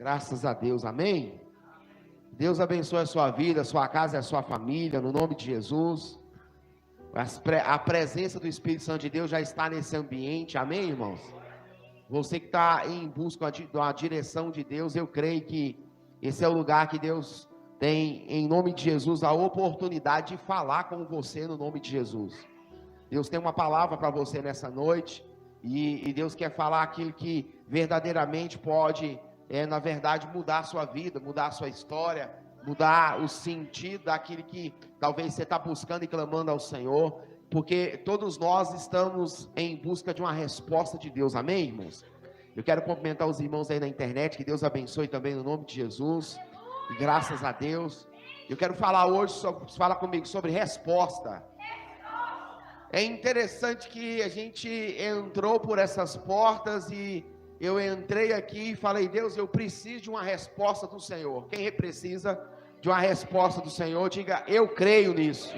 Graças a Deus, amém? Deus abençoe a sua vida, a sua casa e a sua família, no nome de Jesus. A presença do Espírito Santo de Deus já está nesse ambiente, amém, irmãos? Você que está em busca da direção de Deus, eu creio que esse é o lugar que Deus tem, em nome de Jesus, a oportunidade de falar com você no nome de Jesus. Deus tem uma palavra para você nessa noite, e Deus quer falar aquilo que verdadeiramente pode, na verdade, mudar a sua vida, mudar a sua história, mudar o sentido daquilo que talvez você está buscando e clamando ao Senhor, porque todos nós estamos em busca de uma resposta de Deus, amém, irmãos? Eu quero cumprimentar os irmãos aí na internet, que Deus abençoe também no nome de Jesus, e graças a Deus. Eu quero falar hoje, fala comigo sobre resposta. É interessante que a gente entrou por essas portas e eu entrei aqui e falei, Deus, eu preciso de uma resposta do Senhor. Quem precisa de uma resposta do Senhor, diga, eu creio nisso.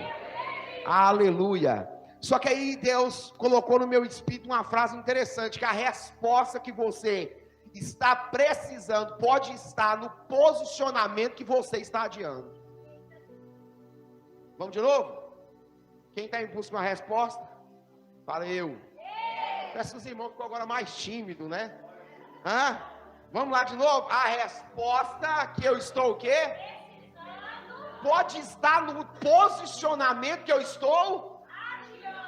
Aleluia. Só que aí Deus colocou no meu espírito uma frase interessante, que a resposta que você está precisando pode estar no posicionamento que você está adiando. Vamos de novo? Quem está em busca de uma resposta? Fala eu. Parece que os irmãos ficam agora mais tímidos, né? Vamos lá de novo? A resposta que eu estou o quê? Pode estar no posicionamento que eu estou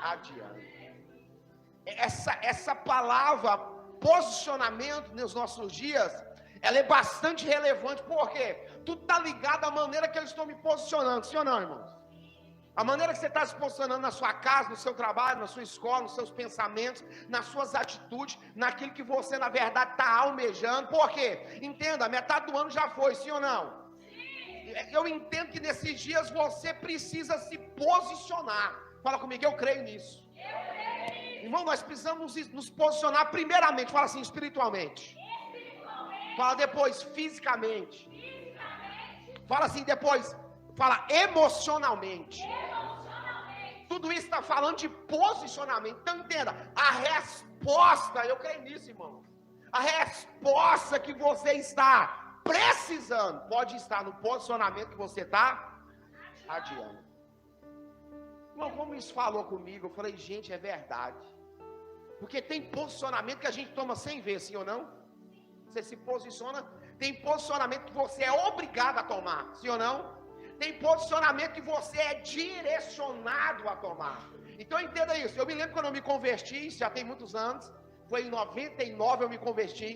adiando. Essa palavra posicionamento nos nossos dias, ela é bastante relevante, porque tudo está ligado à maneira que eu estou me posicionando, sim ou não, irmãos? A maneira que você está se posicionando na sua casa, no seu trabalho, na sua escola, nos seus pensamentos, nas suas atitudes, naquilo que você, na verdade, está almejando. Por quê? Entenda, a metade do ano já foi, sim ou não? Sim. Eu entendo que nesses dias você precisa se posicionar. Fala comigo, eu creio nisso. Eu creio. Irmão, nós precisamos nos posicionar primeiramente, fala assim, espiritualmente. Fala depois, fisicamente. Fala assim depois, fala emocionalmente. Tudo isso está falando de posicionamento. Então entenda, a resposta, eu creio nisso, irmão. A resposta que você está precisando pode estar no posicionamento que você está adiando. Irmão, como isso falou comigo, eu falei, gente, é verdade. Porque tem posicionamento que a gente toma sem ver, sim ou não? Você se posiciona, tem posicionamento que você é obrigado a tomar, sim ou não? Tem posicionamento que você é direcionado a tomar. Então entenda isso. Eu me lembro quando eu me converti, isso já tem muitos anos, foi em 99 eu me converti.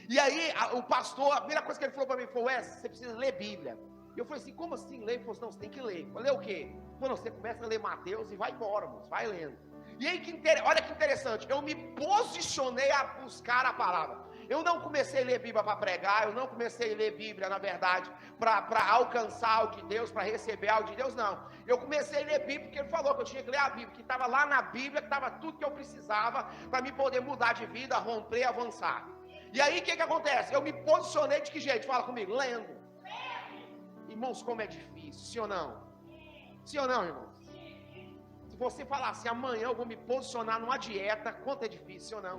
E aí o pastor, a primeira coisa que ele falou para mim foi, você precisa ler Bíblia. E eu falei assim, como assim ler? Ele falou assim, não, você tem que ler. Eu falei, ler o quê? Ele falou, não, você começa a ler Mateus e vai embora, moço, vai lendo. E aí, olha que interessante, eu me posicionei a buscar a palavra. Eu não comecei a ler Bíblia para pregar, eu não comecei a ler Bíblia, na verdade, para alcançar algo de Deus, para receber algo de Deus, não. Eu comecei a ler Bíblia porque ele falou que eu tinha que ler a Bíblia, que estava lá na Bíblia, que estava tudo que eu precisava para me poder mudar de vida, romper e avançar. E aí, o que acontece? Eu me posicionei de que jeito? Fala comigo, lendo. Irmãos, como é difícil, sim ou não? Sim ou não, irmãos? Se você falar assim, amanhã eu vou me posicionar numa dieta, quanto é difícil, sim ou não?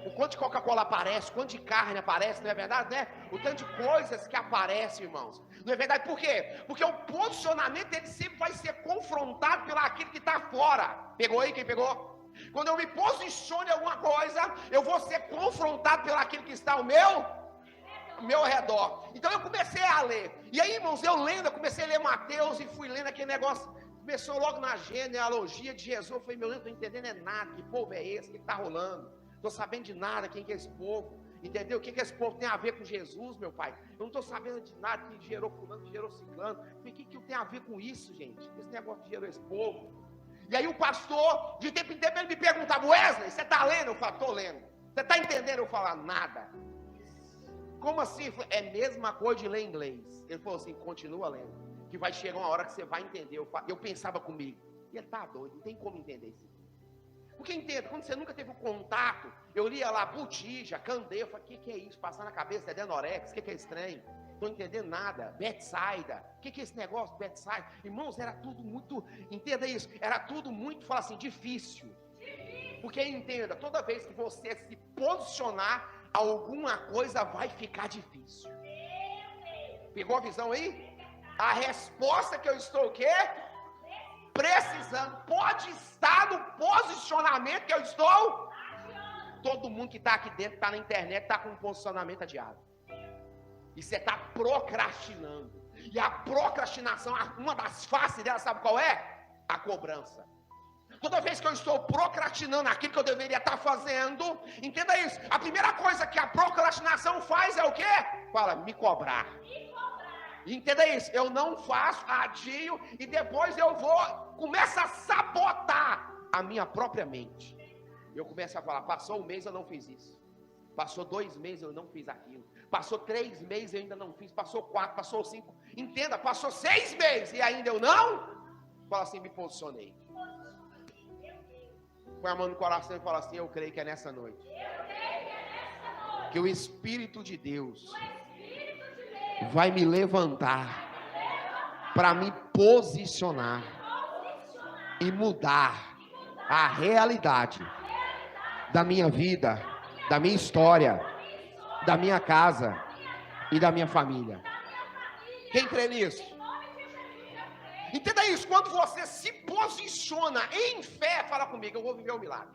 O quanto de Coca-Cola aparece, o quanto de carne aparece, não é verdade, né? O tanto de coisas que aparecem, irmãos. Não é verdade? Por quê? Porque o posicionamento, ele sempre vai ser confrontado pelo aquilo que está fora. Pegou aí? Quem pegou? Quando eu me posiciono em alguma coisa, eu vou ser confrontado pelo aquilo que está ao meu redor. Então eu comecei a ler. E aí, irmãos, eu comecei a ler Mateus e fui lendo aquele negócio. Começou logo na genealogia de Jesus. Eu falei, meu Deus, não estou entendendo nada. Que povo é esse? O que está rolando? Estou sabendo de nada, quem que é esse povo, entendeu? O que esse povo tem a ver com Jesus, meu pai? Eu não estou sabendo de nada, que gerou fulano, que gerou ciclano. O que tem a ver com isso, gente? Esse negócio que gerou esse povo. E aí o pastor, de tempo em tempo, ele me perguntava, Wesley, você está lendo? Eu falo, estou lendo. Você está entendendo? Eu falo, nada. Como assim? É a mesma coisa de ler inglês. Ele falou assim, continua lendo, que vai chegar uma hora que você vai entender. Eu pensava comigo, e ele está doido, não tem como entender isso. Porque entenda, quando você nunca teve um contato, eu lia lá Botija, Candeia, eu falei, o que é isso? Passar na cabeça, é Denorex, o que é estranho? Não estou entendendo nada. Betsaida, o que é esse negócio, Betsaida? Irmãos, era tudo muito, entenda isso, era tudo muito, fala assim, difícil. Porque entenda, toda vez que você se posicionar, alguma coisa vai ficar difícil. Pegou a visão aí? A resposta que eu estou o quê? Precisando. Pode estar no posicionamento que eu estou. Todo mundo que está aqui dentro, está na internet, está com um posicionamento adiado. E você está procrastinando. E a procrastinação, uma das faces dela, sabe qual é? A cobrança. Toda vez que eu estou procrastinando aquilo que eu deveria estar fazendo, entenda isso. A primeira coisa que a procrastinação faz é o quê? Fala, me cobrar. Entenda isso. Eu não faço, adio, e depois eu começo a sabotar a minha própria mente. Eu começo a falar, passou 1 mês eu não fiz isso. Passou 2 meses eu não fiz aquilo. Passou 3 meses eu ainda não fiz. Passou 4, passou 5. Entenda, passou 6 meses e ainda eu não. Fala assim, me posicionei. Põe a mão no coração e fala assim, eu creio que é nessa noite. Que o Espírito de Deus vai me levantar para me posicionar e mudar a realidade da minha vida, da minha história, da minha casa e da minha família. Quem crê nisso? Entenda isso, quando você se posiciona em fé, fala comigo, eu vou viver o milagre.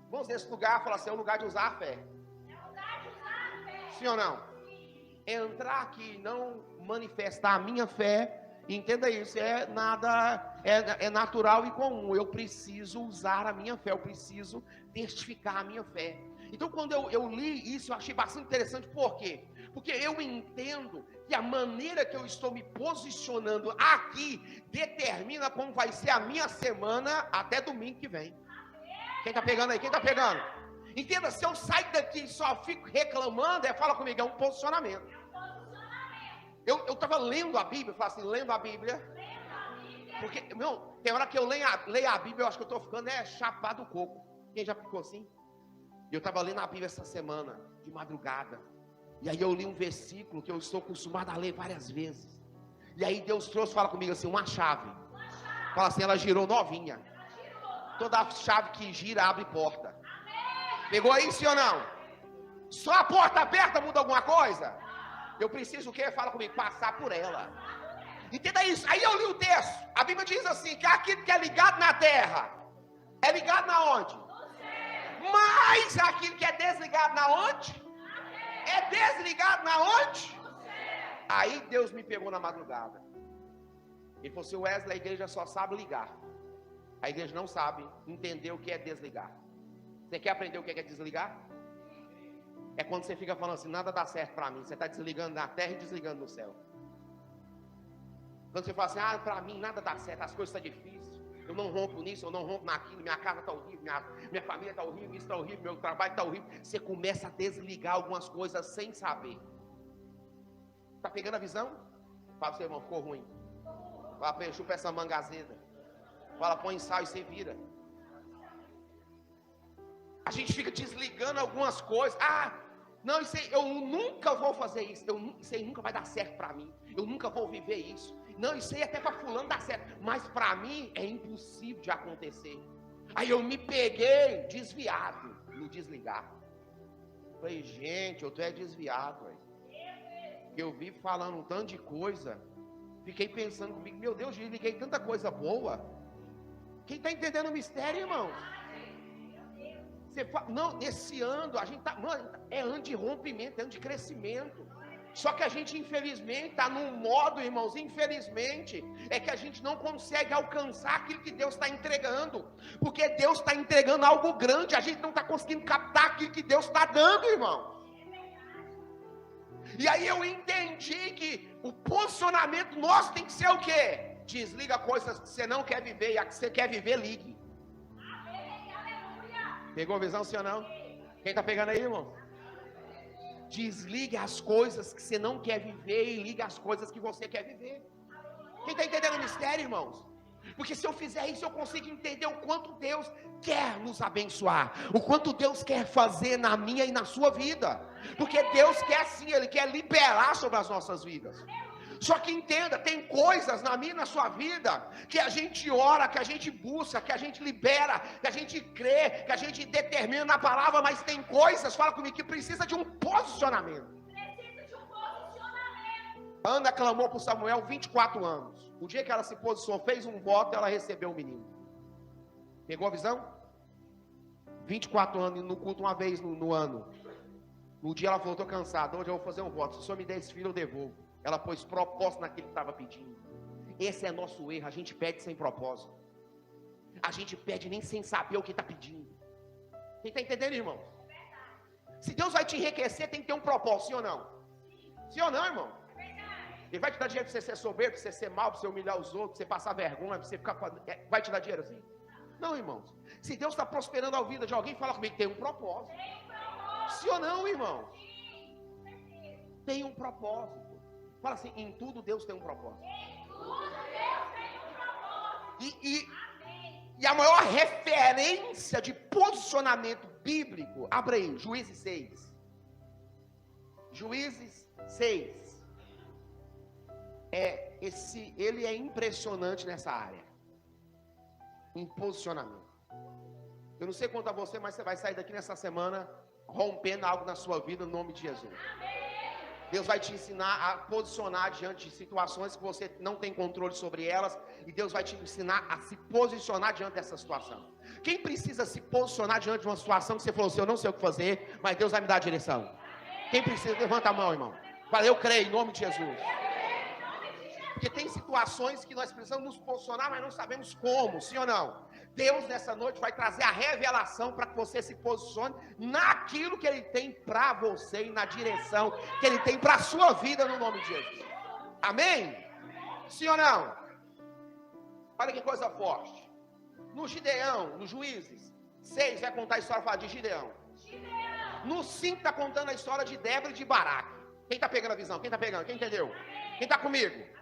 Vamos nesse lugar, fala assim, é o lugar de usar a fé. Sim ou não? Entrar aqui e não manifestar a minha fé, entenda isso, é natural e comum. Eu preciso usar a minha fé, eu preciso testificar a minha fé. Então quando eu li isso, eu achei bastante interessante. Por quê? Porque eu entendo que a maneira que eu estou me posicionando aqui determina como vai ser a minha semana até domingo que vem. Quem está pegando aí? Quem está pegando? Entenda, se eu sair daqui e só fico reclamando, fala comigo, é um posicionamento. Eu estava lendo a Bíblia, eu falo assim, lendo a Bíblia. Porque, tem hora que eu leio a Bíblia, eu acho que eu estou ficando chapado do coco. Quem já ficou assim? Eu estava lendo a Bíblia essa semana, de madrugada. E aí eu li um versículo que eu estou acostumado a ler várias vezes. E aí Deus trouxe, fala comigo assim, uma chave. Fala assim, ela girou novinha. Toda chave que gira abre porta. Pegou aí, sim ou não? Só a porta aberta muda alguma coisa? Eu preciso o quê? Fala comigo, passar por ela. Entenda isso. Aí eu li o texto. A Bíblia diz assim, que aquilo que é ligado na terra, é ligado na onde? Mas aquilo que é desligado na onde? É desligado na onde? Aí Deus me pegou na madrugada. Ele falou assim, Wesley, a igreja só sabe ligar. A igreja não sabe entender o que é desligar. Você quer aprender o que é desligar? É quando você fica falando assim, nada dá certo para mim. Você está desligando na terra e desligando no céu. Quando você fala assim, para mim nada dá certo, as coisas estão difíceis. Eu não rompo nisso, eu não rompo naquilo, minha casa está horrível, minha família está horrível, isso está horrível, meu trabalho está horrível. Você começa a desligar algumas coisas sem saber. Está pegando a visão? Fala para o seu irmão, ficou ruim. Fala para ele, chupa essa manga azeda. Fala, põe ensaio e você vira. A gente fica desligando algumas coisas. Não, isso aí, eu nunca vou fazer isso. Isso aí nunca vai dar certo para mim. Eu nunca vou viver isso. Não, isso aí até para fulano dá certo. Mas para mim é impossível de acontecer. Aí eu me peguei desviado no desligar. Falei, gente, eu tô desviado. Eu vivo falando um tanto de coisa. Fiquei pensando comigo, meu Deus, desliguei tanta coisa boa. Quem está entendendo o mistério, irmãos? Nesse ano, a gente é ano de rompimento, é ano de crescimento. Só que a gente, infelizmente, está num modo, irmãos, infelizmente, é que a gente não consegue alcançar aquilo que Deus está entregando. Porque Deus está entregando algo grande, a gente não está conseguindo captar aquilo que Deus está dando, irmão. E aí eu entendi que o posicionamento nosso tem que ser o quê? Desliga coisas que você não quer viver, e a que você quer viver, ligue. Pegou a visão, sim ou não? Quem está pegando aí, irmão? Desligue as coisas que você não quer viver e ligue as coisas que você quer viver. Quem está entendendo o mistério, irmãos? Porque se eu fizer isso, eu consigo entender o quanto Deus quer nos abençoar, o quanto Deus quer fazer na minha e na sua vida. Porque Deus quer sim, Ele quer liberar sobre as nossas vidas. Só que entenda, tem coisas na minha e na sua vida que a gente ora, que a gente busca, que a gente libera, que a gente crê, que a gente determina na palavra, mas tem coisas, fala comigo, que precisa de um posicionamento. Ana clamou por Samuel 24 anos. O dia que ela se posicionou, fez um voto, ela recebeu o menino. Pegou a visão? 24 anos no culto, uma vez no ano. No dia ela falou, estou cansada, hoje eu vou fazer um voto. Se o senhor me der esse filho, eu devolvo. Ela pôs propósito naquilo que estava pedindo. Esse é nosso erro, a gente pede sem propósito. A gente pede nem sem saber o que está pedindo. Quem está entendendo, irmão? Se Deus vai te enriquecer, tem que ter um propósito, sim ou não? Sim ou não, irmão? Ele vai te dar dinheiro para você ser soberbo, para você ser mal, para você humilhar os outros, para você passar vergonha, para você ficar... Vai te dar dinheiro assim? Não, irmãos. Se Deus está prosperando a vida de alguém, fala comigo, tem um propósito. Sim ou não, irmão? Tem um propósito. Fala assim, em tudo Deus tem um propósito. E a maior referência de posicionamento bíblico, abre aí, Juízes 6. Juízes 6. Ele é impressionante nessa área. Em posicionamento. Eu não sei quanto a você, mas você vai sair daqui nessa semana rompendo algo na sua vida no nome de Jesus. Deus vai te ensinar a posicionar diante de situações que você não tem controle sobre elas. E Deus vai te ensinar a se posicionar diante dessa situação. Quem precisa se posicionar diante de uma situação que você falou assim, eu não sei o que fazer, mas Deus vai me dar a direção? Quem precisa? Levanta a mão, irmão. Fala, eu creio em nome de Jesus. Porque tem situações que nós precisamos nos posicionar, mas não sabemos como, sim ou não? Deus nessa noite vai trazer a revelação para que você se posicione naquilo que Ele tem para você e na direção que Ele tem para a sua vida no nome de Jesus. Amém? Sim ou não? Olha que coisa forte. No Gideão, no Juízes 6 vai contar a história, fala de Gideão. No 5 está contando a história de Débora e de Baraque. Quem está pegando a visão? Quem está pegando? Quem entendeu? Quem está comigo?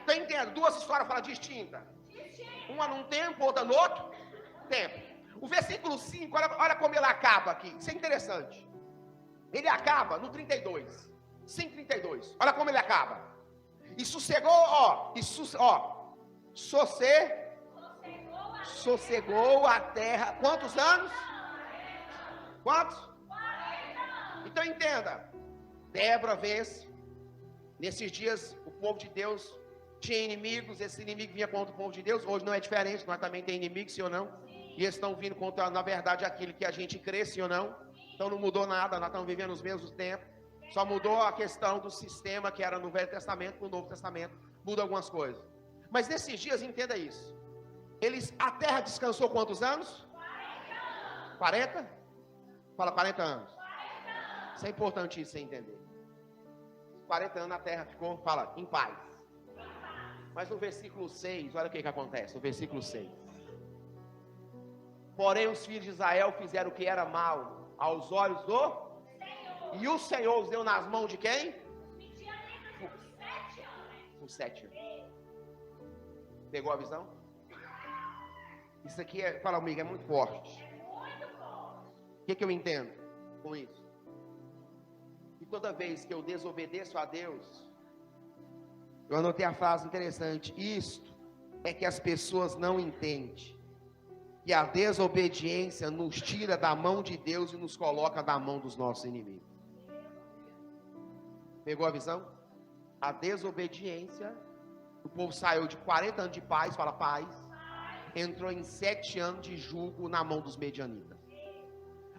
Está entendendo? Duas histórias falam distintas. Uma num tempo, outra no outro tempo. O versículo 5, olha como ele acaba aqui. Isso é interessante. Ele acaba no 32. 5:32. Olha como ele acaba. E sossegou, sossegou a terra. Quantos anos? Quantos? Então entenda. Débora vence. Nesses dias, o povo de Deus tinha inimigos, esse inimigo vinha contra o povo de Deus. Hoje não é diferente, nós também temos inimigos, sim ou não? E eles estão vindo contra, na verdade, aquilo que a gente crê, sim ou não? Então não mudou nada, nós estamos vivendo os mesmos tempos. Só mudou a questão do sistema que era no Velho Testamento para o Novo Testamento. Muda algumas coisas. Mas nesses dias, entenda isso. A terra descansou quantos anos? 40? Fala 40 anos. Isso é importante isso, você entender. 40 anos a terra ficou, fala, em paz. Mas no versículo 6, olha o que acontece, no versículo 6. Porém os filhos de Israel fizeram o que era mal aos olhos do Senhor. E o Senhor os deu nas mãos de quem? Por 7 anos. Pegou a visão? Isso aqui, fala comigo, é muito forte. O que eu entendo com isso? E toda vez que eu desobedeço a Deus, eu anotei a frase interessante. Isto é que as pessoas não entendem. Que a desobediência nos tira da mão de Deus e nos coloca na mão dos nossos inimigos. Pegou a visão? A desobediência, o povo saiu de 40 anos de paz, fala paz, entrou em 7 anos de jugo na mão dos medianitas.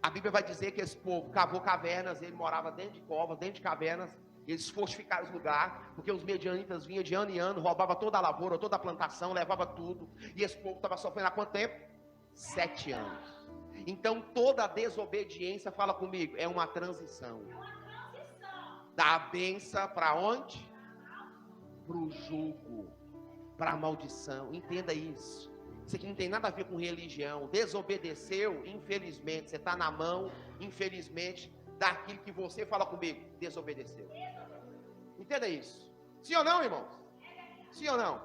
A Bíblia vai dizer que esse povo cavou cavernas, ele morava dentro de covas, dentro de cavernas. Eles fortificaram os lugares, porque os medianitas vinham de ano em ano, roubavam toda a lavoura, toda a plantação, levava tudo. E esse povo estava sofrendo há quanto tempo? 7 anos. Então toda a desobediência, fala comigo, é uma transição. Da benção para onde? Para o jugo, para a maldição. Entenda isso. Isso aqui não tem nada a ver com religião. Desobedeceu, infelizmente, você está na mão, infelizmente, daquilo que você, fala comigo, desobedeceu. Entenda isso. Sim ou não, irmãos? Sim ou não?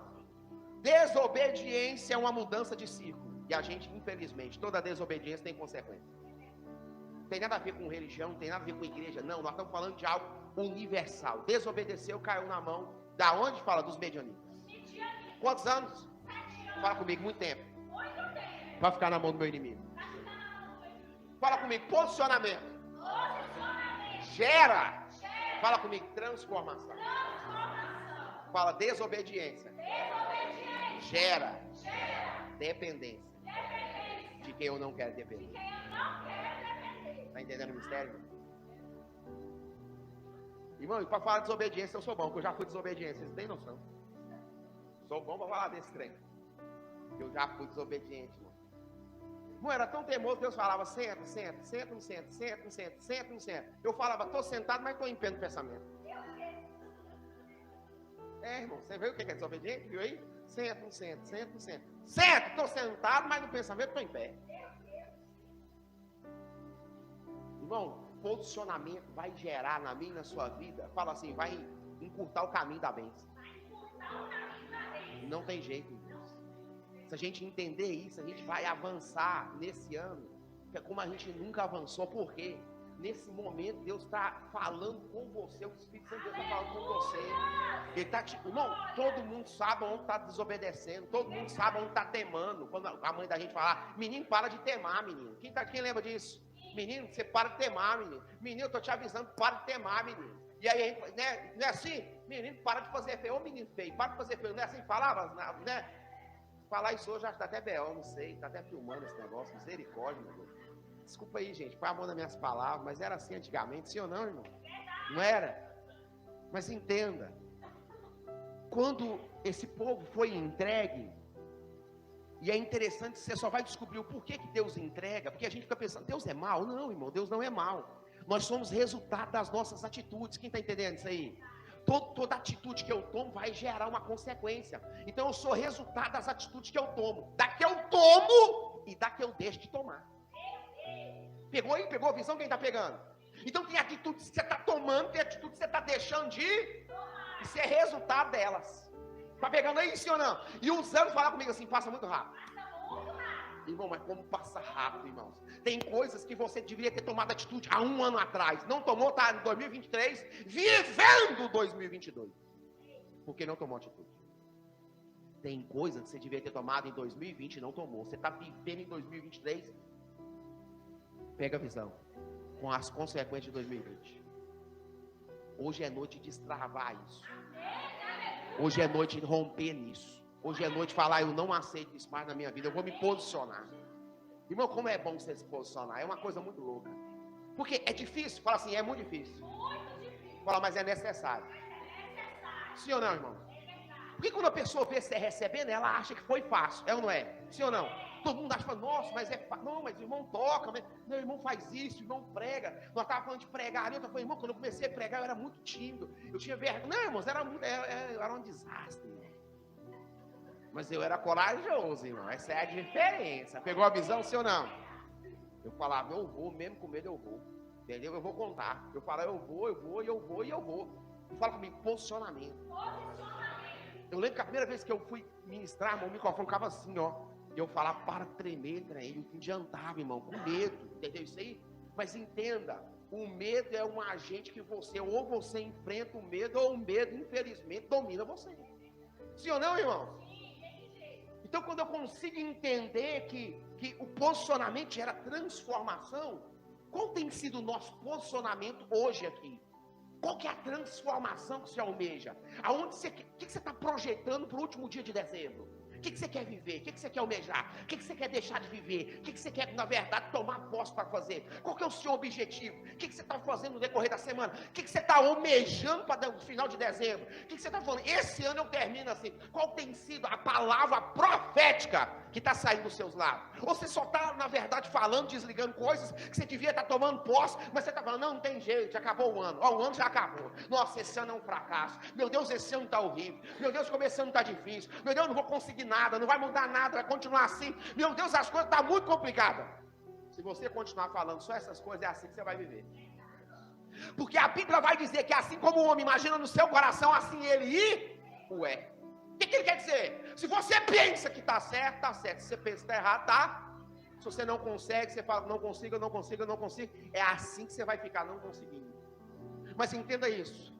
Desobediência é uma mudança de ciclo. E a gente, infelizmente, toda desobediência tem consequência. Não tem nada a ver com religião, não tem nada a ver com igreja. Não, nós estamos falando de algo universal. Desobedeceu, caiu na mão. Da onde? Fala dos medianitas. Quantos anos? Fala comigo, muito tempo. Vai ficar na mão do meu inimigo. Fala comigo, posicionamento. Gera. Fala comigo, transformação. Fala, desobediência. Gera dependência de quem eu não quero depender. Está entendendo o mistério? Irmão, e para falar de desobediência eu sou bom, porque eu já fui desobediente, vocês têm noção? Sou bom para falar desse trem. Eu já fui desobediente, irmão. Não era tão teimoso, Deus falava, senta, não senta. Eu falava, estou sentado, mas estou em pé no pensamento. Irmão, você viu o que é desobediente? Viu aí? Senta, não senta. Senta, estou sentado, mas no pensamento estou em pé. Irmão, posicionamento vai gerar na minha e na sua vida, fala assim, vai encurtar o caminho da bênção. Não tem jeito, irmãos. Se a gente entender isso, a gente vai avançar nesse ano, que é como a gente nunca avançou. Por quê? Nesse momento, Deus está falando com você, o Espírito Santo de Deus está falando com você. Ele está te... Irmão, todo mundo sabe onde está desobedecendo, todo mundo sabe onde está temando. Quando a mãe da gente falar, menino, para de temar, menino. Quem lembra disso? Menino, você para de temar, menino. Menino, eu estou te avisando, para de temar, menino. E aí, né, não é assim? Menino, para de fazer feio. Ô menino feio, para de fazer feio. Não é assim que falava, né? Falar isso hoje, acho que está até B.O., não sei. Está até filmando esse negócio. Misericórdia, meu Deus. Desculpa aí, gente, põe a mão nas minhas palavras, mas era assim antigamente, sim ou não, irmão? Não era? Mas entenda. Quando esse povo foi entregue, e é interessante, você só vai descobrir o porquê que Deus entrega, porque a gente fica pensando, Deus é mau? Não, irmão, Deus não é mau. Nós somos resultado das nossas atitudes. Quem está entendendo isso aí? Toda atitude que eu tomo vai gerar uma consequência. Então eu sou resultado das atitudes que eu tomo. Da que eu tomo e da que eu deixo de tomar. Pegou aí? Pegou a visão? Quem está pegando? Então tem atitudes que você está tomando, tem atitudes que você está deixando de ir. Isso é resultado delas. Está pegando aí, sim ou não? E os anos falam comigo assim, passa muito rápido. Irmão, mas como passa rápido, irmãos? Tem coisas que você deveria ter tomado atitude há um ano atrás. Não tomou, está em 2023, vivendo 2022. Porque não tomou atitude. Tem coisas que você deveria ter tomado em 2020 e não tomou. Você está vivendo em 2023. Pega a visão. Com as consequências de 2020. Hoje é noite de destravar isso. Hoje é noite de romper nisso. Hoje é noite de falar, eu não aceito isso mais na minha vida, eu vou me posicionar. Irmão, como é bom você se posicionar, é uma coisa muito louca. Porque é difícil, fala assim, é muito difícil. Fala, mas é necessário. Sim ou não, irmão? Porque quando a pessoa vê você recebendo, ela acha que foi fácil, é ou não é? Sim ou não? Todo mundo acha, nossa, mas é fácil. Não, mas o irmão toca, meu irmão faz isso, o irmão prega. Nós estávamos falando de pregar ali, eu estava falando, irmão, quando eu comecei a pregar, eu era muito tímido. Eu tinha vergonha. Não, irmãos, era um desastre, irmão. Mas eu era corajoso, irmão. Essa é a diferença. Pegou a visão, sim ou não? Eu falava, eu vou, mesmo com medo eu vou. Entendeu? Eu vou contar. Eu falava, eu vou. E fala comigo, posicionamento. Eu lembro que a primeira vez que eu fui ministrar, irmão, o microfone ficava assim, ó. E eu falava, para tremer, trem. Eu adiantava, irmão, com medo. Entendeu isso aí? Mas entenda, o medo é um agente que ou você enfrenta o medo, ou o medo, infelizmente, domina você. Sim ou não, irmão? Então, quando eu consigo entender que o posicionamento gera transformação, qual tem sido o nosso posicionamento hoje aqui? Qual que é a transformação que você almeja? O que você está projetando para o último dia de dezembro? O que você quer viver? O que você quer almejar? O que você quer deixar de viver? O que você quer, na verdade, tomar posse para fazer? Qual que é o seu objetivo? O que você está fazendo no decorrer da semana? O que você está almejando para o final de dezembro? O que você está falando? Esse ano eu termino assim. Qual tem sido a palavra profética que está saindo dos seus lábios? Ou você só está, na verdade, falando, desligando coisas que você devia estar tomando posse, mas você está falando, não tem jeito, já acabou o ano. O ano já acabou. Nossa, esse ano é um fracasso. Meu Deus, esse ano está horrível. Meu Deus, como esse ano está difícil. Meu Deus, não vou conseguir nada, não vai mudar nada, vai continuar assim. Meu Deus, as coisas estão muito complicadas. Se você continuar falando só essas coisas, é assim que você vai viver. Porque a Bíblia vai dizer que assim como o homem imagina no seu coração, assim ele é. O que ele quer dizer? Se você pensa que está certo, está certo. Se você pensa que está errado, está. Se você não consegue, você fala, não consigo. É assim que você vai ficar, não conseguindo. Mas entenda isso.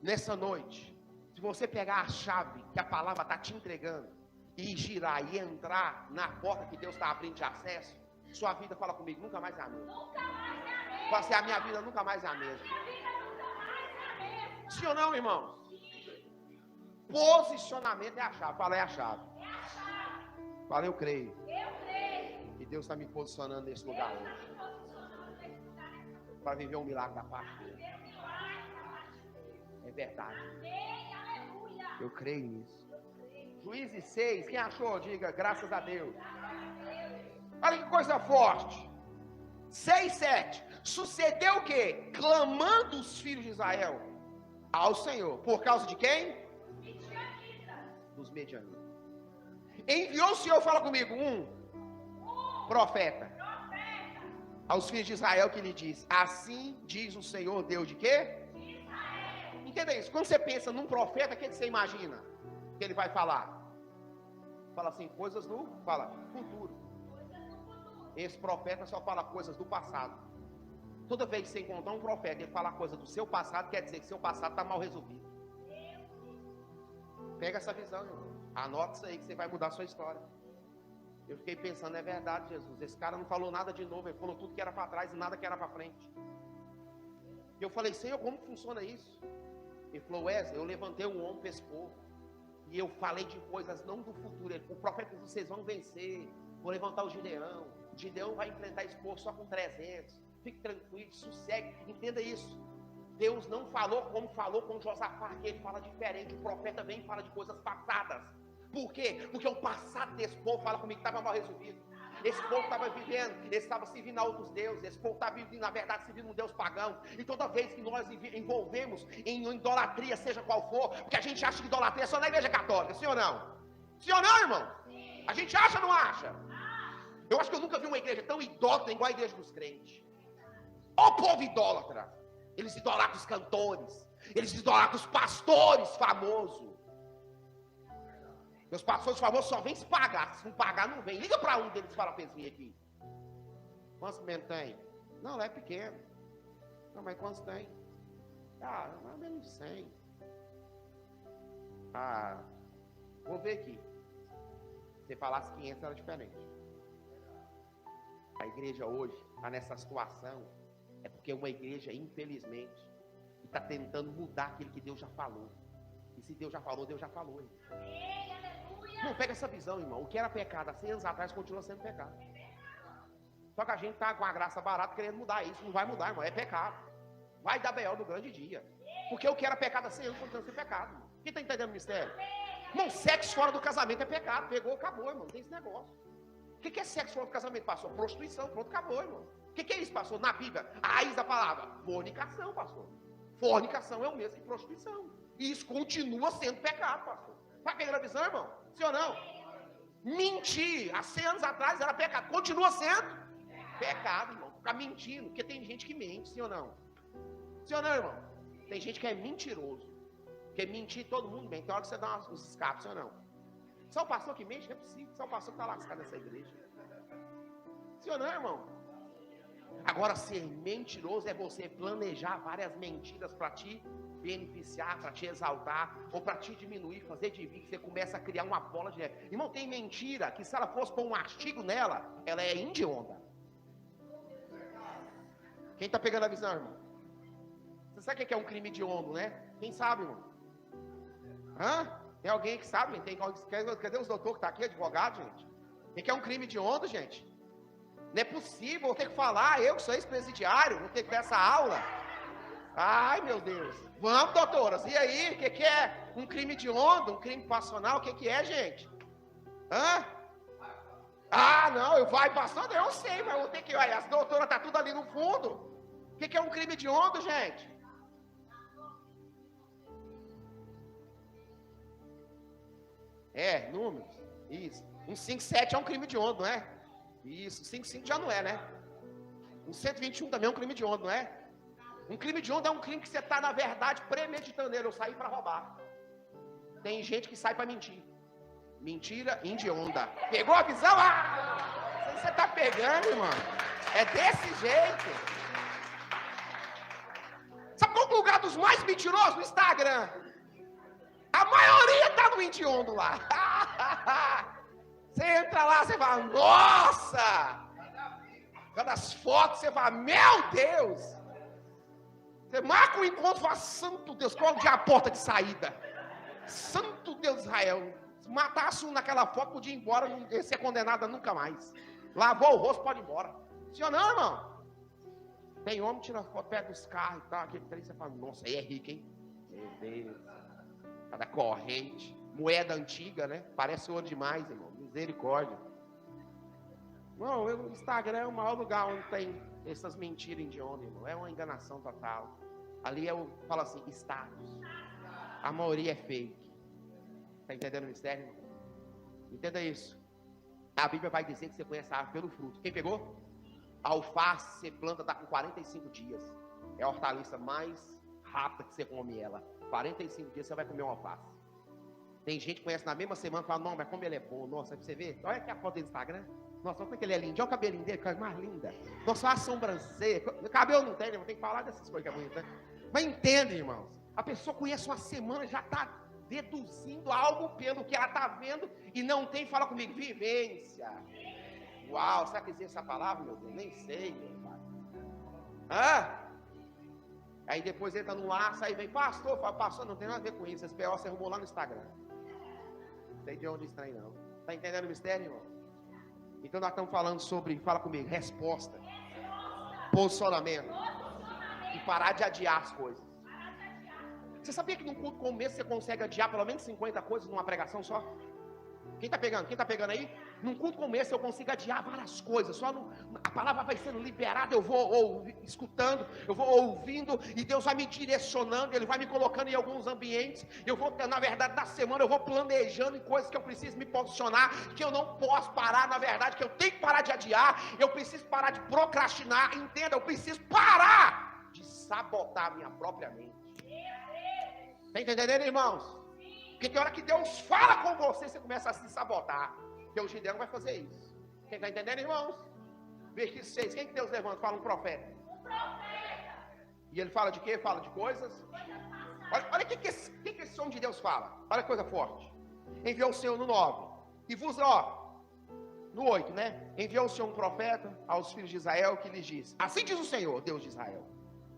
Nessa noite, se você pegar a chave que a palavra está te entregando, e girar e entrar na porta que Deus está abrindo de acesso, sua vida, fala comigo, nunca mais é a mesma. Fala assim, a minha vida nunca mais é a mesma. Sim ou não, irmãos? Posicionamento é a chave. Fala, é a chave. Fala, eu creio. E Deus está me posicionando nesse lugar hoje. Para viver um milagre da parte dele. É verdade. Eu creio nisso. Juízes 6, quem achou? Diga, graças a Deus. Olha que coisa forte. 6, 7. Sucedeu o quê? Clamando os filhos de Israel ao Senhor. Por causa de quem? Dos medianitas. Enviou o Senhor, fala comigo, profeta aos filhos de Israel, que lhe diz: assim diz o Senhor Deus de quê? Entenda isso. Quando você pensa num profeta, o que você imagina que ele vai falar? Fala assim, coisas do futuro. Esse profeta só fala coisas do passado. Toda vez que você encontrar um profeta e ele falar coisa do seu passado, quer dizer que seu passado está mal resolvido. Pega essa visão, irmão. Anota isso aí que você vai mudar a sua história. Eu fiquei pensando, é verdade, Jesus. Esse cara não falou nada de novo. Ele falou tudo que era para trás e nada que era para frente. E eu falei, Senhor, como funciona isso? Ele falou, Wesley, eu levantei um ombro para esse povo. E eu falei de coisas não do futuro. O profeta disse, vocês vão vencer. Vou levantar o Gideão. Gideão vai enfrentar esse povo só com 300. Fique tranquilo, sossegue. Entenda isso. Deus não falou como falou com Josafá, que ele fala diferente. O profeta vem e fala de coisas passadas. Por quê? Porque o passado desse povo, fala comigo, estava mal resolvido. Esse povo estava vivendo, eles estavam servindo a outros deuses. Esse povo estava vivendo, na verdade, servindo um Deus pagão. E toda vez que nós envolvemos em idolatria, seja qual for, porque a gente acha que idolatria é só na igreja católica, sim ou não? Sim ou não, irmão? A gente acha ou não acha? Eu acho que eu nunca vi uma igreja tão idólatra igual a igreja dos crentes. Ó povo idólatra. Eles idolatram os cantores. Eles idolatram os pastores famosos. Meus pastores famosos só vêm se pagar. Se não pagar, não vem. Liga para um deles e fala para eles virem aqui. Quantos membros tem? Não, lá é pequeno. Não, mas quantos tem? Ah, mais ou menos 100. Ah, vou ver aqui. Se você falasse 500 era diferente. A igreja hoje está nessa situação. É porque uma igreja, infelizmente, está tentando mudar aquilo que Deus já falou. E se Deus já falou, Deus já falou. Não, pega essa visão, irmão. O que era pecado há 100 anos atrás continua sendo pecado. Só que a gente está com a graça barata querendo mudar isso. Não vai mudar, irmão. É pecado. Vai dar B.O. no grande dia. Porque o que era pecado há 100 anos continua sendo pecado. Irmão. Quem está entendendo o mistério? Irmão, sexo fora do casamento é pecado. Pegou, acabou, irmão. Não tem esse negócio. O que é sexo fora do casamento? Passou prostituição. Pronto, acabou, irmão. O que é isso, pastor? Na Bíblia, a raiz da palavra, fornicação, pastor. Fornicação é o mesmo que prostituição. E isso continua sendo pecado, pastor. Está pegando a visão, irmão? Sim ou não? Mentir, há 100 anos atrás era pecado. Continua sendo pecado, irmão. Ficar mentindo, porque tem gente que mente, sim ou não? Sim ou não, irmão? Tem gente que é mentiroso. Porque mentir todo mundo mente. Tem hora que você dá uns escapes, sim ou não? Só o pastor que mente? Não é possível. Só o pastor que está lascado nessa igreja. Sim ou não, irmão? Agora, ser mentiroso é você planejar várias mentiras para te beneficiar, para te exaltar, ou para te diminuir, fazer de vir, que você começa a criar uma bola de neve. Irmão, tem mentira que se ela fosse pôr um artigo nela, ela é hedionda. Quem está pegando a visão, irmão? Você sabe o que é um crime hediondo, né? Quem sabe, irmão? Hã? Tem alguém que sabe? Cadê os doutores que estão aqui, advogado, gente? O que é um crime hediondo, gente? Não é possível, vou ter que falar, eu que sou ex-presidiário, vou ter que dar essa aula. Ai, meu Deus. Vamos, doutoras, e aí, o que é um crime hediondo, um crime passional, o que é, gente? Hã? Ah, não, vai, pastor, eu sei, mas eu vou ter que, olha, as doutoras estão tudo ali no fundo. O que é um crime hediondo, gente? É, números, isso. 157 é um crime hediondo, não é? Isso, 55 já não é, né? O 121 também é um crime de onda, não é? Um crime de onda é um crime que você está, na verdade, premeditando ele. Eu saí para roubar. Tem gente que sai para mentir. Mentira, onda. Pegou a visão? Ah! Você está pegando, irmão. É desse jeito. Sabe qual é o lugar dos mais mentirosos? No Instagram. A maioria está no mendiondo lá. Você entra lá, você fala, nossa! Cada fotos, você fala, meu Deus! Você marca um encontro e fala, santo Deus, qual é a porta de saída? Santo Deus de Israel. Se matasse um naquela foto, podia ir embora, não ia ser condenado nunca mais. Lavou o rosto, pode ir embora. Sim ou não, irmão? Tem homem que tira foto perto dos carros e tal. Aquele trem, você fala, nossa, aí é rico, hein? Meu Deus. Cada corrente. Moeda antiga, né? Parece ouro demais, irmão. Misericórdia. Não, o Instagram é o maior lugar onde tem essas mentiras de homem, irmão. É uma enganação total. Ali eu falo assim, status. A maioria é fake. Está entendendo o mistério, irmão? Entenda isso. A Bíblia vai dizer que você conhece a árvore pelo fruto. Quem pegou? A alface você planta, está com 45 dias. É a hortaliça mais rápida que você come ela. 45 dias você vai comer uma alface. Tem gente que conhece na mesma semana e fala, não, mas como ele é bom. Nossa, pra você ver. Olha aqui a foto do Instagram. Nossa, olha como é que ele é lindo. Olha o cabelinho dele, coisa mais linda. Nossa, olha a sobrancelha. Cabelo não tem, né? Tem que falar dessas coisas que é bonita. Mas entende, irmãos. A pessoa conhece uma semana, já está deduzindo algo pelo que ela está vendo e não tem, fala comigo, vivência. Uau, será que existe essa palavra, meu Deus? Nem sei, meu pai. Aí depois entra no laço, aí vem, pastor, fala, pastor, não tem nada a ver com isso, esse P.O. você arrumou lá no Instagram. Não sei de onde estranho, não. Está entendendo o mistério, irmão? Então nós estamos falando sobre, fala comigo, resposta. Posicionamento. E parar de adiar as coisas. Você sabia que num culto como esse você consegue adiar pelo menos 50 coisas numa pregação só? Quem está pegando? Quem está pegando aí? Num culto como esse eu consigo adiar várias coisas. Só a palavra vai sendo liberada, eu vou escutando, eu vou ouvindo e Deus vai me direcionando, Ele vai me colocando em alguns ambientes. Eu vou, na verdade, na semana eu vou planejando em coisas que eu preciso me posicionar, que eu não posso parar, na verdade, que eu tenho que parar de adiar, eu preciso parar de procrastinar, entenda, eu preciso parar de sabotar a minha própria mente. Está entendendo, irmãos? Porque tem hora que Deus fala com você, você começa a se sabotar. Porque o Gideão vai fazer isso. Quem está entendendo, irmãos? Versículo 6. Quem que Deus levanta? Fala um profeta. Um profeta. E ele fala de quê? Fala de coisas. Olha o que esse homem de Deus fala. Olha que coisa forte. Enviou o Senhor no 9. E vos, no 8, né? Enviou o Senhor um profeta aos filhos de Israel que lhes diz: assim diz o Senhor, Deus de Israel.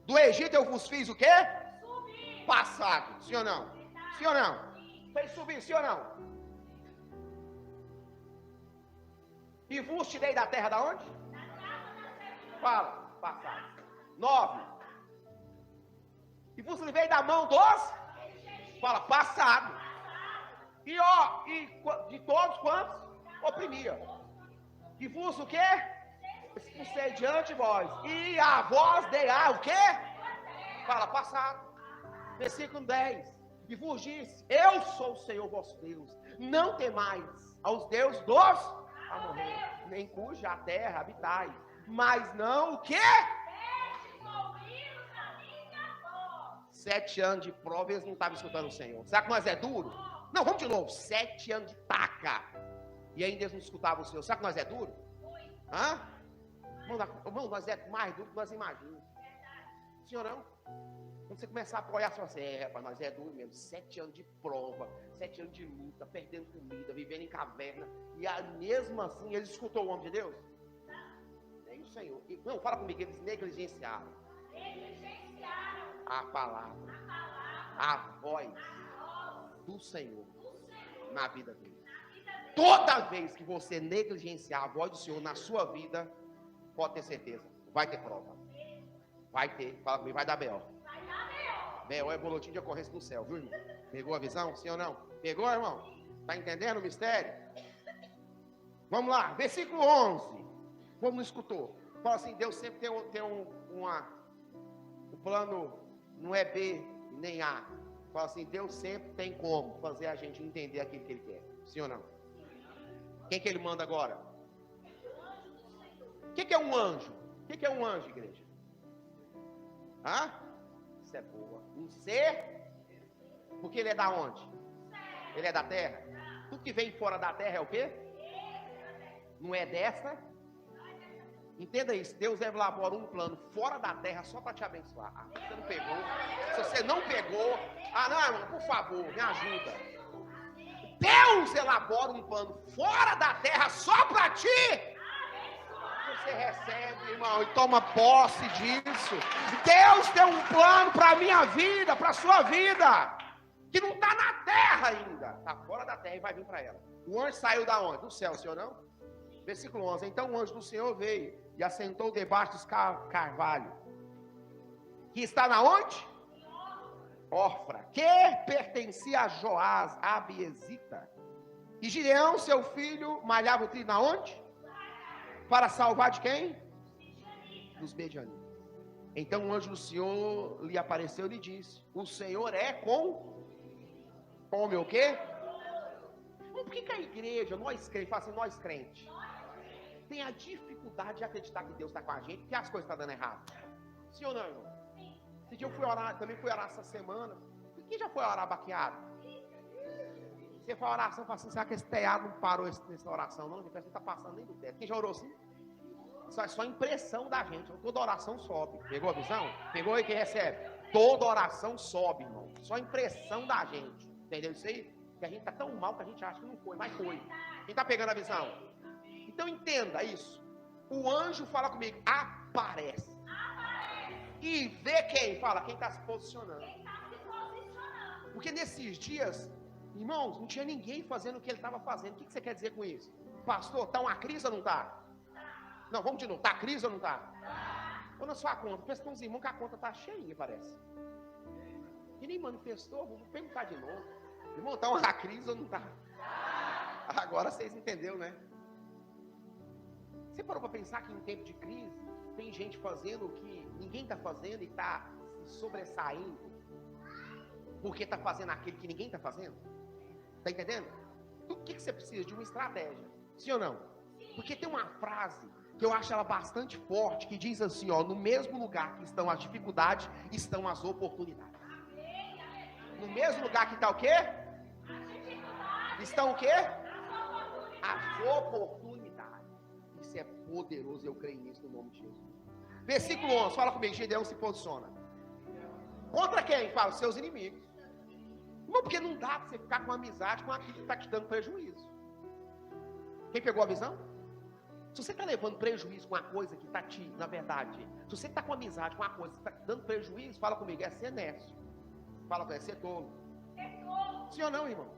Do Egito eu vos fiz o quê? Subir. Passado. Sim ou não? Sim ou não? Fez subir, sim ou não? E vos tirei da terra da onde? Fala, passado. 9. E vos livrei da mão dos? Fala, passado. E de todos quantos? Oprimia. E vos o quê? Expulsei diante de vós. E a vós dei o quê? Fala, passado. Versículo 10. E vos disse, eu sou o Senhor vosso Deus, não temais aos deuses dos amorreus, nem cuja a terra habitais, mas não o quê? 7 anos de prova, eles não estavam escutando o Senhor. Será que nós é duro? Não, vamos de novo, 7 anos de taca, e ainda eles não escutavam o Senhor. Será que nós é duro? Irmão, nós é mais duro do que nós imaginamos. Senhor, não? Quando você começar a apoiar, você fala assim, rapaz, nós é duro mesmo. 7 anos de prova, 7 anos de luta, perdendo comida, vivendo em caverna. E mesmo assim, eles escutou o homem de Deus? Nem o Senhor. Não, fala comigo, eles negligenciaram. A palavra, a voz do Senhor na vida dele. Toda vez que você negligenciar a voz do Senhor na sua vida, pode ter certeza, vai ter prova. Vai ter, fala comigo, vai dar B.O. B.O. é boletim de ocorrência do céu, viu, irmão? Pegou a visão, sim ou não? Pegou, irmão? Está entendendo o mistério? Vamos lá, versículo 11. O povo não escutou. Fala assim, Deus sempre tem um plano, não é B nem A. Fala assim, Deus sempre tem como fazer a gente entender aquilo que Ele quer. Sim ou não? Quem que Ele manda agora? O que é um anjo? O que é um anjo, igreja? Isso é boa. Um ser, porque ele é da onde? Ele é da terra. Tudo que vem fora da terra é o quê? Não é dessa? Entenda isso. Deus elabora um plano fora da terra só para te abençoar. Você não pegou? Se você não pegou, não, irmão, por favor, me ajuda. Deus elabora um plano fora da terra só para ti. Você recebe, irmão, e toma posse disso. Deus tem um plano para a minha vida, para a sua vida. que não está na terra ainda, está fora da terra e vai vir para ela. O anjo saiu da onde? Do céu, senhor não? Versículo 11. Então o anjo do Senhor veio e assentou debaixo dos carvalho, que está na onde? Ofra, que pertencia a Joás, a Abiezita. E Gideão, seu filho, malhava o trigo na onde? Para salvar de quem? Dos medianitas. Então o anjo do Senhor lhe apareceu e lhe disse: o Senhor é com o meu quê? Por que a igreja, nós crentes, fala assim, nós crentes, tem a dificuldade de acreditar que Deus está com a gente, porque as coisas estão dando errado? Sim ou não, irmão? Esse dia eu fui orar, também fui orar essa semana. Quem já foi orar baqueado? Você foi oração, fala assim, será que esse teatro não parou nessa oração? Não, não está passando nem do teto. Quem já orou assim? Isso é só impressão da gente. Toda oração sobe. Pegou a visão? Pegou aí quem recebe? Toda oração sobe, irmão. Só impressão da gente. Entendeu isso aí? Que a gente está tão mal que a gente acha que não foi, mas foi. Quem está pegando a visão? Então entenda isso. O anjo fala comigo, aparece. E vê quem? Fala, quem está se posicionando. Porque nesses dias, irmãos, não tinha ninguém fazendo o que ele estava fazendo. O que você quer dizer com isso? Pastor, está uma crise ou não está? Não, vamos de novo. Está crise ou não está? Ou na sua conta? Pensa com os irmãos que a conta está cheia, parece. E nem manifestou, vou perguntar de novo. Irmão, está uma crise ou não está? Agora vocês entenderam, né? Você parou para pensar que em tempo de crise tem gente fazendo o que ninguém está fazendo e está se sobressaindo porque está fazendo aquilo que ninguém está fazendo? Está entendendo? O que você precisa? De uma estratégia. Sim ou não? Porque tem uma frase que eu acho ela bastante forte, que diz assim, ó, no mesmo lugar que estão as dificuldades, estão as oportunidades. No mesmo lugar que está o quê? Estão o quê? As oportunidades. Isso é poderoso, eu creio nisso no nome de Jesus. Versículo 11, fala comigo, Gideão se posiciona. Contra quem? Fala, seus inimigos. Não, porque não dá para você ficar com amizade com aquilo que está te dando prejuízo. Quem pegou a visão? Se você está levando prejuízo com uma coisa que está te, na verdade, se você está com amizade com uma coisa que está te dando prejuízo, fala comigo, é ser nécio. Fala comigo, é ser tolo. Sim ou não, irmão?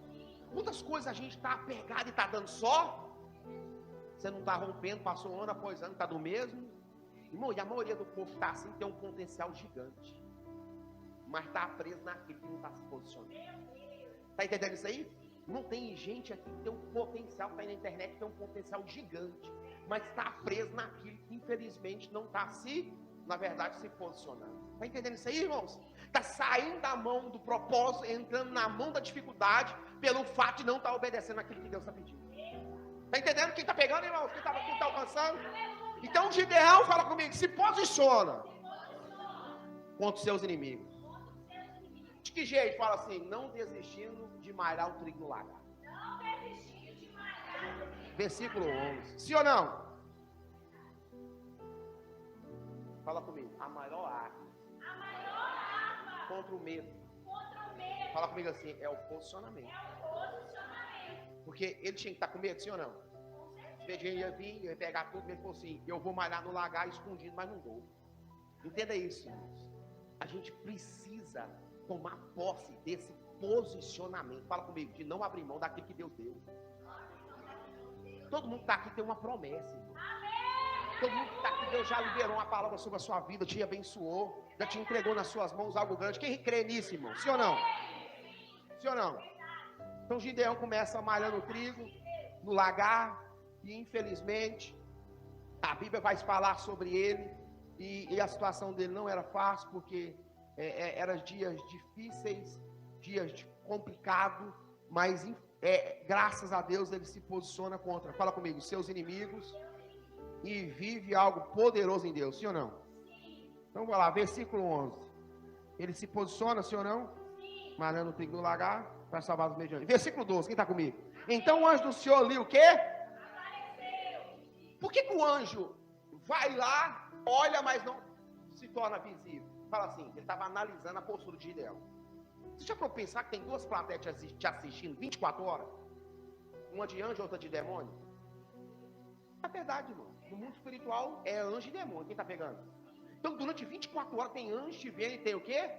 Quantas coisas a gente está apegado e está dando só? Você não está rompendo, passou ano após ano, está do mesmo. Irmão, e a maioria do povo está assim, tem um potencial gigante. Mas está preso naquilo que não está se posicionando. Está entendendo isso aí? Não tem gente aqui que tem um potencial, está aí na internet, que tem um potencial gigante. Mas está preso naquilo que infelizmente não está se, na verdade, se posicionando. Está entendendo isso aí, irmãos? Está saindo da mão do propósito, entrando na mão da dificuldade, pelo fato de não estar obedecendo aquilo que Deus está pedindo. Está entendendo? Quem está pegando, irmãos? Quem está alcançando? Então o Gideão, fala comigo, se posiciona contra os seus inimigos. De que jeito? Fala assim, não desistindo de malhar o trigo no lagar. Versículo 11. Sim ou não? Fala comigo. A maior arma contra o medo. Fala comigo assim, é o posicionamento. Porque ele tinha que estar com medo, sim ou não? Ele ia vir, ia pegar tudo, ele falou assim, eu vou malhar no lagar escondido, mas não vou. Entenda isso, irmãos. A gente precisa tomar posse desse posicionamento. Fala comigo, de não abrir mão daquilo que Deus deu. Todo mundo que está aqui tem uma promessa, irmão. Todo mundo que está aqui, Deus já liberou uma palavra sobre a sua vida, te abençoou, já te entregou nas suas mãos algo grande. Quem crê nisso, irmão? Sim ou não? Sim ou não? Então Gideão começa malhando o trigo no lagar, e infelizmente a Bíblia vai falar sobre ele, e a situação dele não era fácil, porque eram dias difíceis, dias complicados, mas graças a Deus ele se posiciona contra, fala comigo, seus inimigos, e vive algo poderoso em Deus, sim ou não? Então vamos lá, versículo 11, ele se posiciona, sim ou não? Malhando o trigo no lagar, para salvar os medianos. Versículo 12, quem está comigo? Então o anjo do Senhor ali, o quê? Por que o anjo vai lá, olha, mas não se torna visível? Fala assim, ele estava analisando a postura de Gideão. Você já pode pensar que tem duas plateias te assistindo 24 horas? Uma de anjo e outra de demônio? É verdade, irmão. No mundo espiritual é anjo e demônio. Quem está pegando? Então durante 24 horas tem anjo te vendo e tem o quê?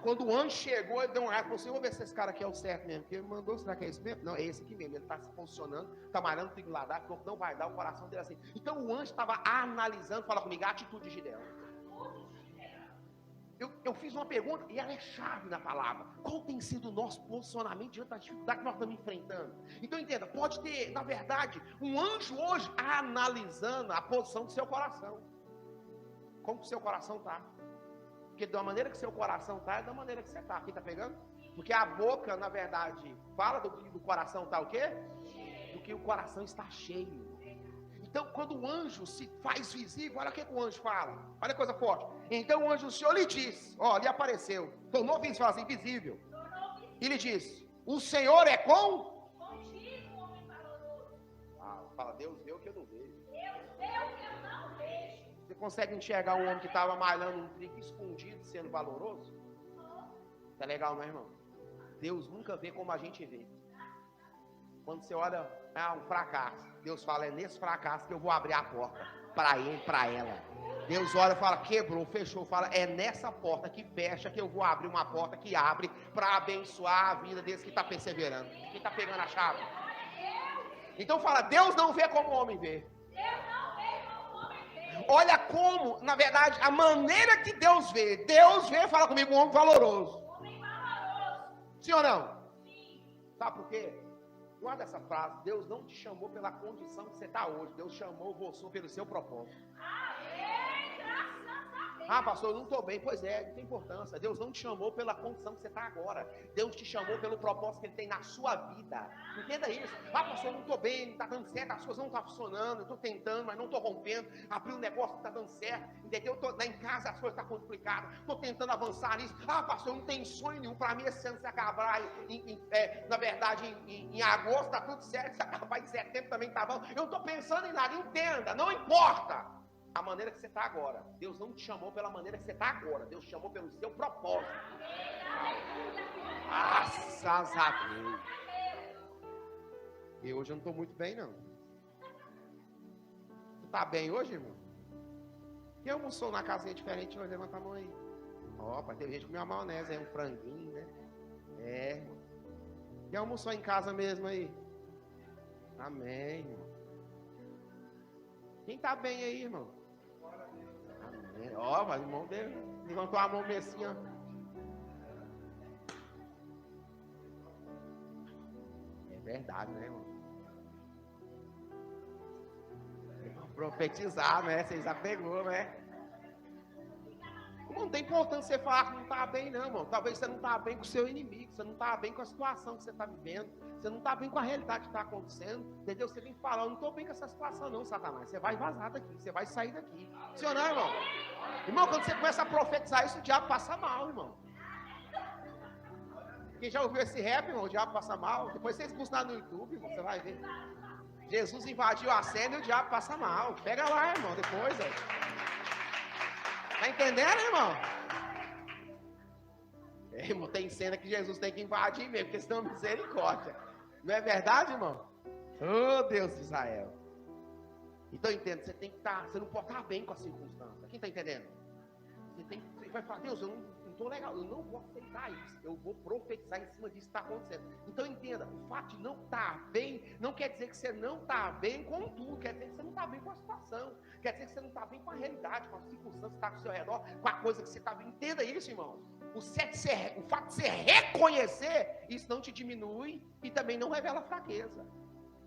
Quando o anjo chegou, ele deu um olhada e falou assim: vou ver se esse cara aqui é o certo mesmo. Porque ele mandou, será que é esse mesmo? Não, é esse aqui mesmo. Ele está se posicionando, está malhando, tem que ladar, não vai dar, o coração dele assim. Então o anjo estava analisando, fala comigo, a atitude de Gideão. Eu fiz uma pergunta e ela é chave na palavra. Qual tem sido o nosso posicionamento diante da dificuldade que nós estamos enfrentando? Então entenda, pode ter, na verdade, um anjo hoje analisando a posição do seu coração. Como que o seu coração está? Porque da maneira que seu coração está, é da maneira que você está. Quem está pegando? Porque a boca, na verdade, fala do coração está o quê? Do que o coração está cheio. Então, quando o anjo se faz visível, olha o que o anjo fala. Olha a coisa forte. Então o anjo do Senhor lhe disse, ó, lhe apareceu. Tornou visível, fala assim, visível. E lhe disse, o Senhor é com? Contigo, homem valoroso. Ah, fala, Deus vê o que eu não vejo. Deus vê o que eu não vejo. Você consegue enxergar um homem que estava malhando um trigo escondido, sendo valoroso? Tá legal, não é, irmão? Deus nunca vê como a gente vê. Quando você olha, um fracasso, Deus fala, é nesse fracasso que eu vou abrir a porta para ele, para ela. Deus olha e fala, quebrou, fechou, fala, é nessa porta que fecha que eu vou abrir uma porta que abre para abençoar a vida desse que está perseverando. Quem está pegando a chave? Então fala, Deus não vê como o homem vê. Olha como, na verdade, a maneira que Deus vê, fala comigo, um homem valoroso. Sim ou não? Sim. Sabe por quê? Guarda essa frase, Deus não te chamou pela condição que você está hoje, Deus chamou você pelo seu propósito. Ah, pastor, eu não estou bem. Pois é, não tem importância. Deus não te chamou pela condição que você está agora. Deus te chamou pelo propósito que Ele tem na sua vida. Entenda isso. Ah, pastor, eu não estou bem, não está dando certo, as coisas não estão funcionando, eu estou tentando, mas não estou rompendo. Abri um negócio que está dando certo, entendeu? Eu estou lá em casa, as coisas estão complicadas, estou tentando avançar nisso. Ah, pastor, eu não tenho sonho nenhum. Para mim, esse ano se acabar, na verdade, em agosto está tudo certo, se acabar em setembro também está bom. Eu não estou pensando em nada, entenda, não importa a maneira que você está agora. Deus não te chamou pela maneira que você está agora. Deus te chamou pelo seu propósito. Graças a Deus. E hoje eu não estou muito bem, não. Tu está bem hoje, irmão? Quem almoçou na casinha diferente hoje? Levanta a mão aí. Ó, pai, teve gente que comeu uma maionese aí, um franguinho, né? É. Quem almoçou em casa mesmo aí? Amém, irmão. Quem está bem aí, irmão? Ó, mas o irmão dele levantou a mão meio assim, ó. É verdade, né, irmão? Profetizar, né? Você já pegou, né? Não tem importância você falar que não está bem, não, irmão. Talvez você não está bem com o seu inimigo, você não está bem com a situação que você está vivendo, você não está bem com a realidade que está acontecendo, entendeu? Você tem que falar, eu não estou bem com essa situação, não, Satanás. Você vai vazar daqui, você vai sair daqui. Sim ou não, irmão? Irmão, quando você começa a profetizar isso, o diabo passa mal, irmão. Quem já ouviu esse rap, irmão, o diabo passa mal. Depois vocês buscar no YouTube, irmão, você vai ver. Jesus invadiu a cena e o diabo passa mal. Pega lá, irmão, depois, Tá entendendo, irmão? Irmão, tem cena que Jesus tem que invadir mesmo, porque senão misericórdia. Não é verdade, irmão? Oh, Deus de Israel. Então, entenda, você tem que estar, você não pode estar bem com a circunstância. Quem está entendendo? Você vai falar, Deus, eu não estou legal, eu não vou aceitar isso. Eu vou profetizar em cima disso que está acontecendo. Então, entenda, o fato de não estar bem, não quer dizer que você não está bem com tudo, quer dizer que você não está bem com a situação. Quer dizer que você não está bem com a realidade, com a circunstância que está ao seu redor, com a coisa que você está vendo. Entenda isso, irmão. O fato de você reconhecer, isso não te diminui e também não revela fraqueza.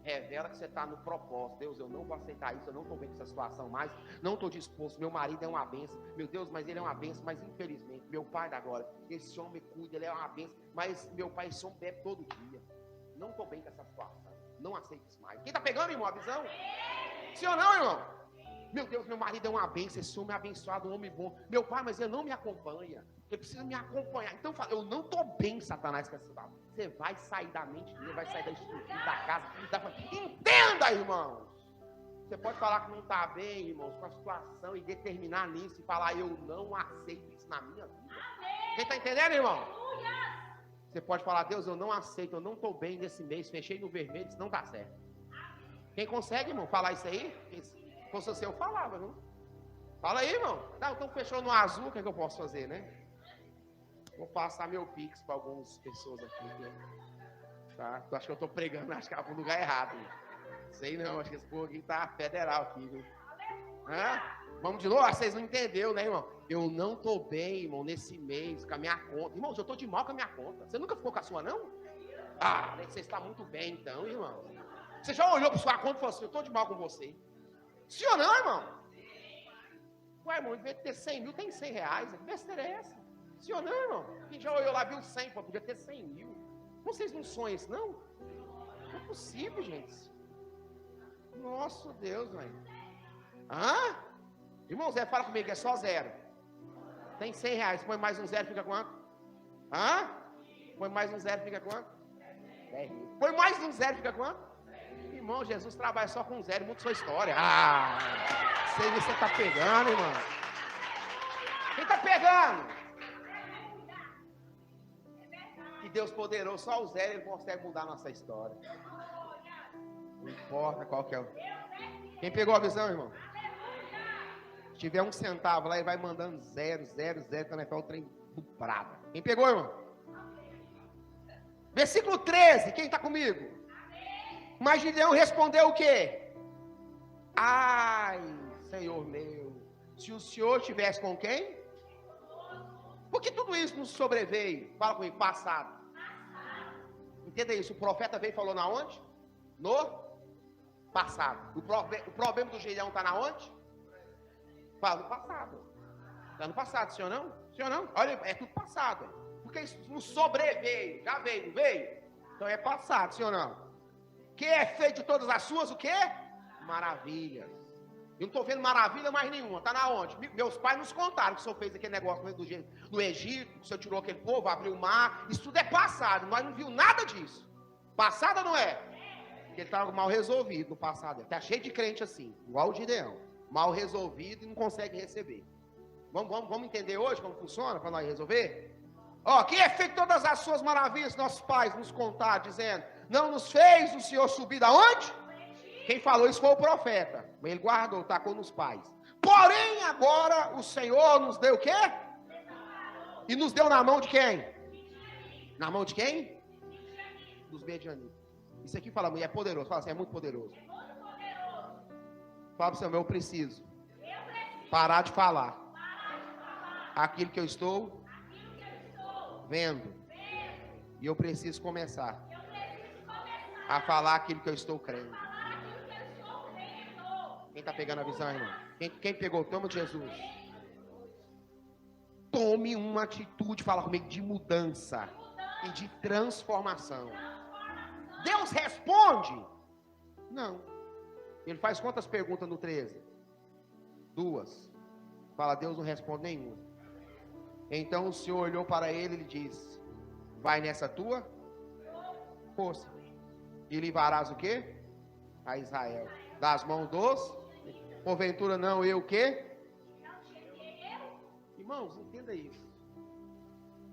Revela que você está no propósito. Deus, eu não vou aceitar isso, eu não estou bem com essa situação mais, não estou disposto. Meu marido é uma bênção, meu Deus, mas ele é uma bênção, mas infelizmente, meu pai da glória, esse homem cuida, ele é uma bênção, mas meu pai, esse homem bebe todo dia. Não estou bem com essa situação, não aceito isso mais. Quem está pegando, irmão, a visão? Sim ou não, irmão? Meu Deus, meu marido é uma bênção, esse homem é abençoado, um homem bom. Meu pai, mas ele não me acompanha. Ele precisa me acompanhar. Então fala, eu não estou bem, Satanás, com essa situação. Você vai sair da mente dele, vai sair da estrutura, da casa. Entenda, irmãos. Você pode falar que não está bem, irmãos, com a situação e determinar nisso e falar, eu não aceito isso na minha vida. Quem está entendendo, irmão? Você pode falar, Deus, eu não aceito, eu não estou bem nesse mês, fechei no vermelho, isso não está certo. Quem consegue, irmão, falar isso aí? Se fosse você, eu falava, não? Fala aí, irmão. Não, então fechou no azul, o que é que eu posso fazer, né? Vou passar meu Pix para algumas pessoas aqui. Né? Tá? Eu acho que eu estou pregando, acho que é pro lugar errado. Né? Sei não, acho que esse povo aqui tá federal aqui, viu? Hã? Vamos de novo? Vocês não entenderam, né, irmão? Eu não tô bem, irmão, nesse mês, com a minha conta. Irmão, eu tô de mal com a minha conta. Você nunca ficou com a sua, não? Ah, você está muito bem, então, irmão. Você já olhou para sua conta e falou assim, eu tô de mal com você. Sim ou não, irmão? Ué, irmão, em vez de ter 100 mil, tem 100 reais. Que besteira é essa? Sim ou não, irmão? Quem já olhou lá, viu 100, pô, podia ter 100 mil. Vocês não sonham isso, não? Não é possível, gente. Nossa, Deus, velho. Hã? Irmão, Zé, fala comigo, é só zero. Tem 100 reais, põe mais um zero, fica quanto? Hã? Põe mais um zero, fica quanto? 10 mil. Põe mais um zero, fica quanto? Irmão, Jesus trabalha só com zero, muda sua história. Ah, sei que você tá pegando, irmão. Quem tá pegando? Que Deus poderoso, só o zero ele consegue mudar a nossa história. Não importa qual que é o... Quem pegou a visão, irmão? Se tiver um centavo lá, ele vai mandando 0, 0, 0, quando é o trem do prada. Quem pegou, irmão? Versículo 13, quem está comigo? Mas Gideão respondeu o quê? Ai, Senhor meu, se o Senhor estivesse com quem? Porque tudo isso nos sobreveio. Fala comigo, passado. Entenda isso, o profeta veio e falou na onde? No passado. O problema do Gideão está na onde? Fala no passado. Está no passado, sim ou não? Sim ou não? Olha, é tudo passado. Porque isso nos sobreveio. Já veio, não veio? Então é passado, sim ou não? Que é feito de todas as suas, o quê? Maravilhas. Eu não estou vendo maravilha mais nenhuma. Está na onde? Meus pais nos contaram que o senhor fez aquele negócio do Egito, que o senhor tirou aquele povo, abriu o mar. Isso tudo é passado. Nós não vimos nada disso. Passado ou não é? Porque ele estava mal resolvido no passado. Está cheio de crente assim, igual o Gideão. Mal resolvido e não consegue receber. Vamos entender hoje como funciona para nós resolver? Ó, que é feito todas as suas maravilhas, nossos pais nos contaram, dizendo, não nos fez o Senhor subir da onde? Quem falou isso foi o profeta. Ele guardou, tacou nos pais. Porém, agora o Senhor nos deu o quê? E nos deu na mão de quem? Na mão de quem? Dos medianitas. Isso aqui fala, é poderoso. Fala assim, é muito poderoso. Fala para o Senhor, eu preciso parar de falar aquilo que eu estou vendo. E eu preciso começar a falar aquilo que eu estou crendo. Quem está pegando a visão, irmão? Quem pegou? Toma de Jesus. Tome uma atitude, fala comigo, de mudança e de transformação. Deus responde? Não. Ele faz quantas perguntas no 13? 2. Fala, Deus não responde nenhuma. Então o Senhor olhou para ele e lhe disse, vai nessa tua força e livrarás o quê? A Israel das mãos dos... Porventura não, eu o quê? Irmãos, entenda isso.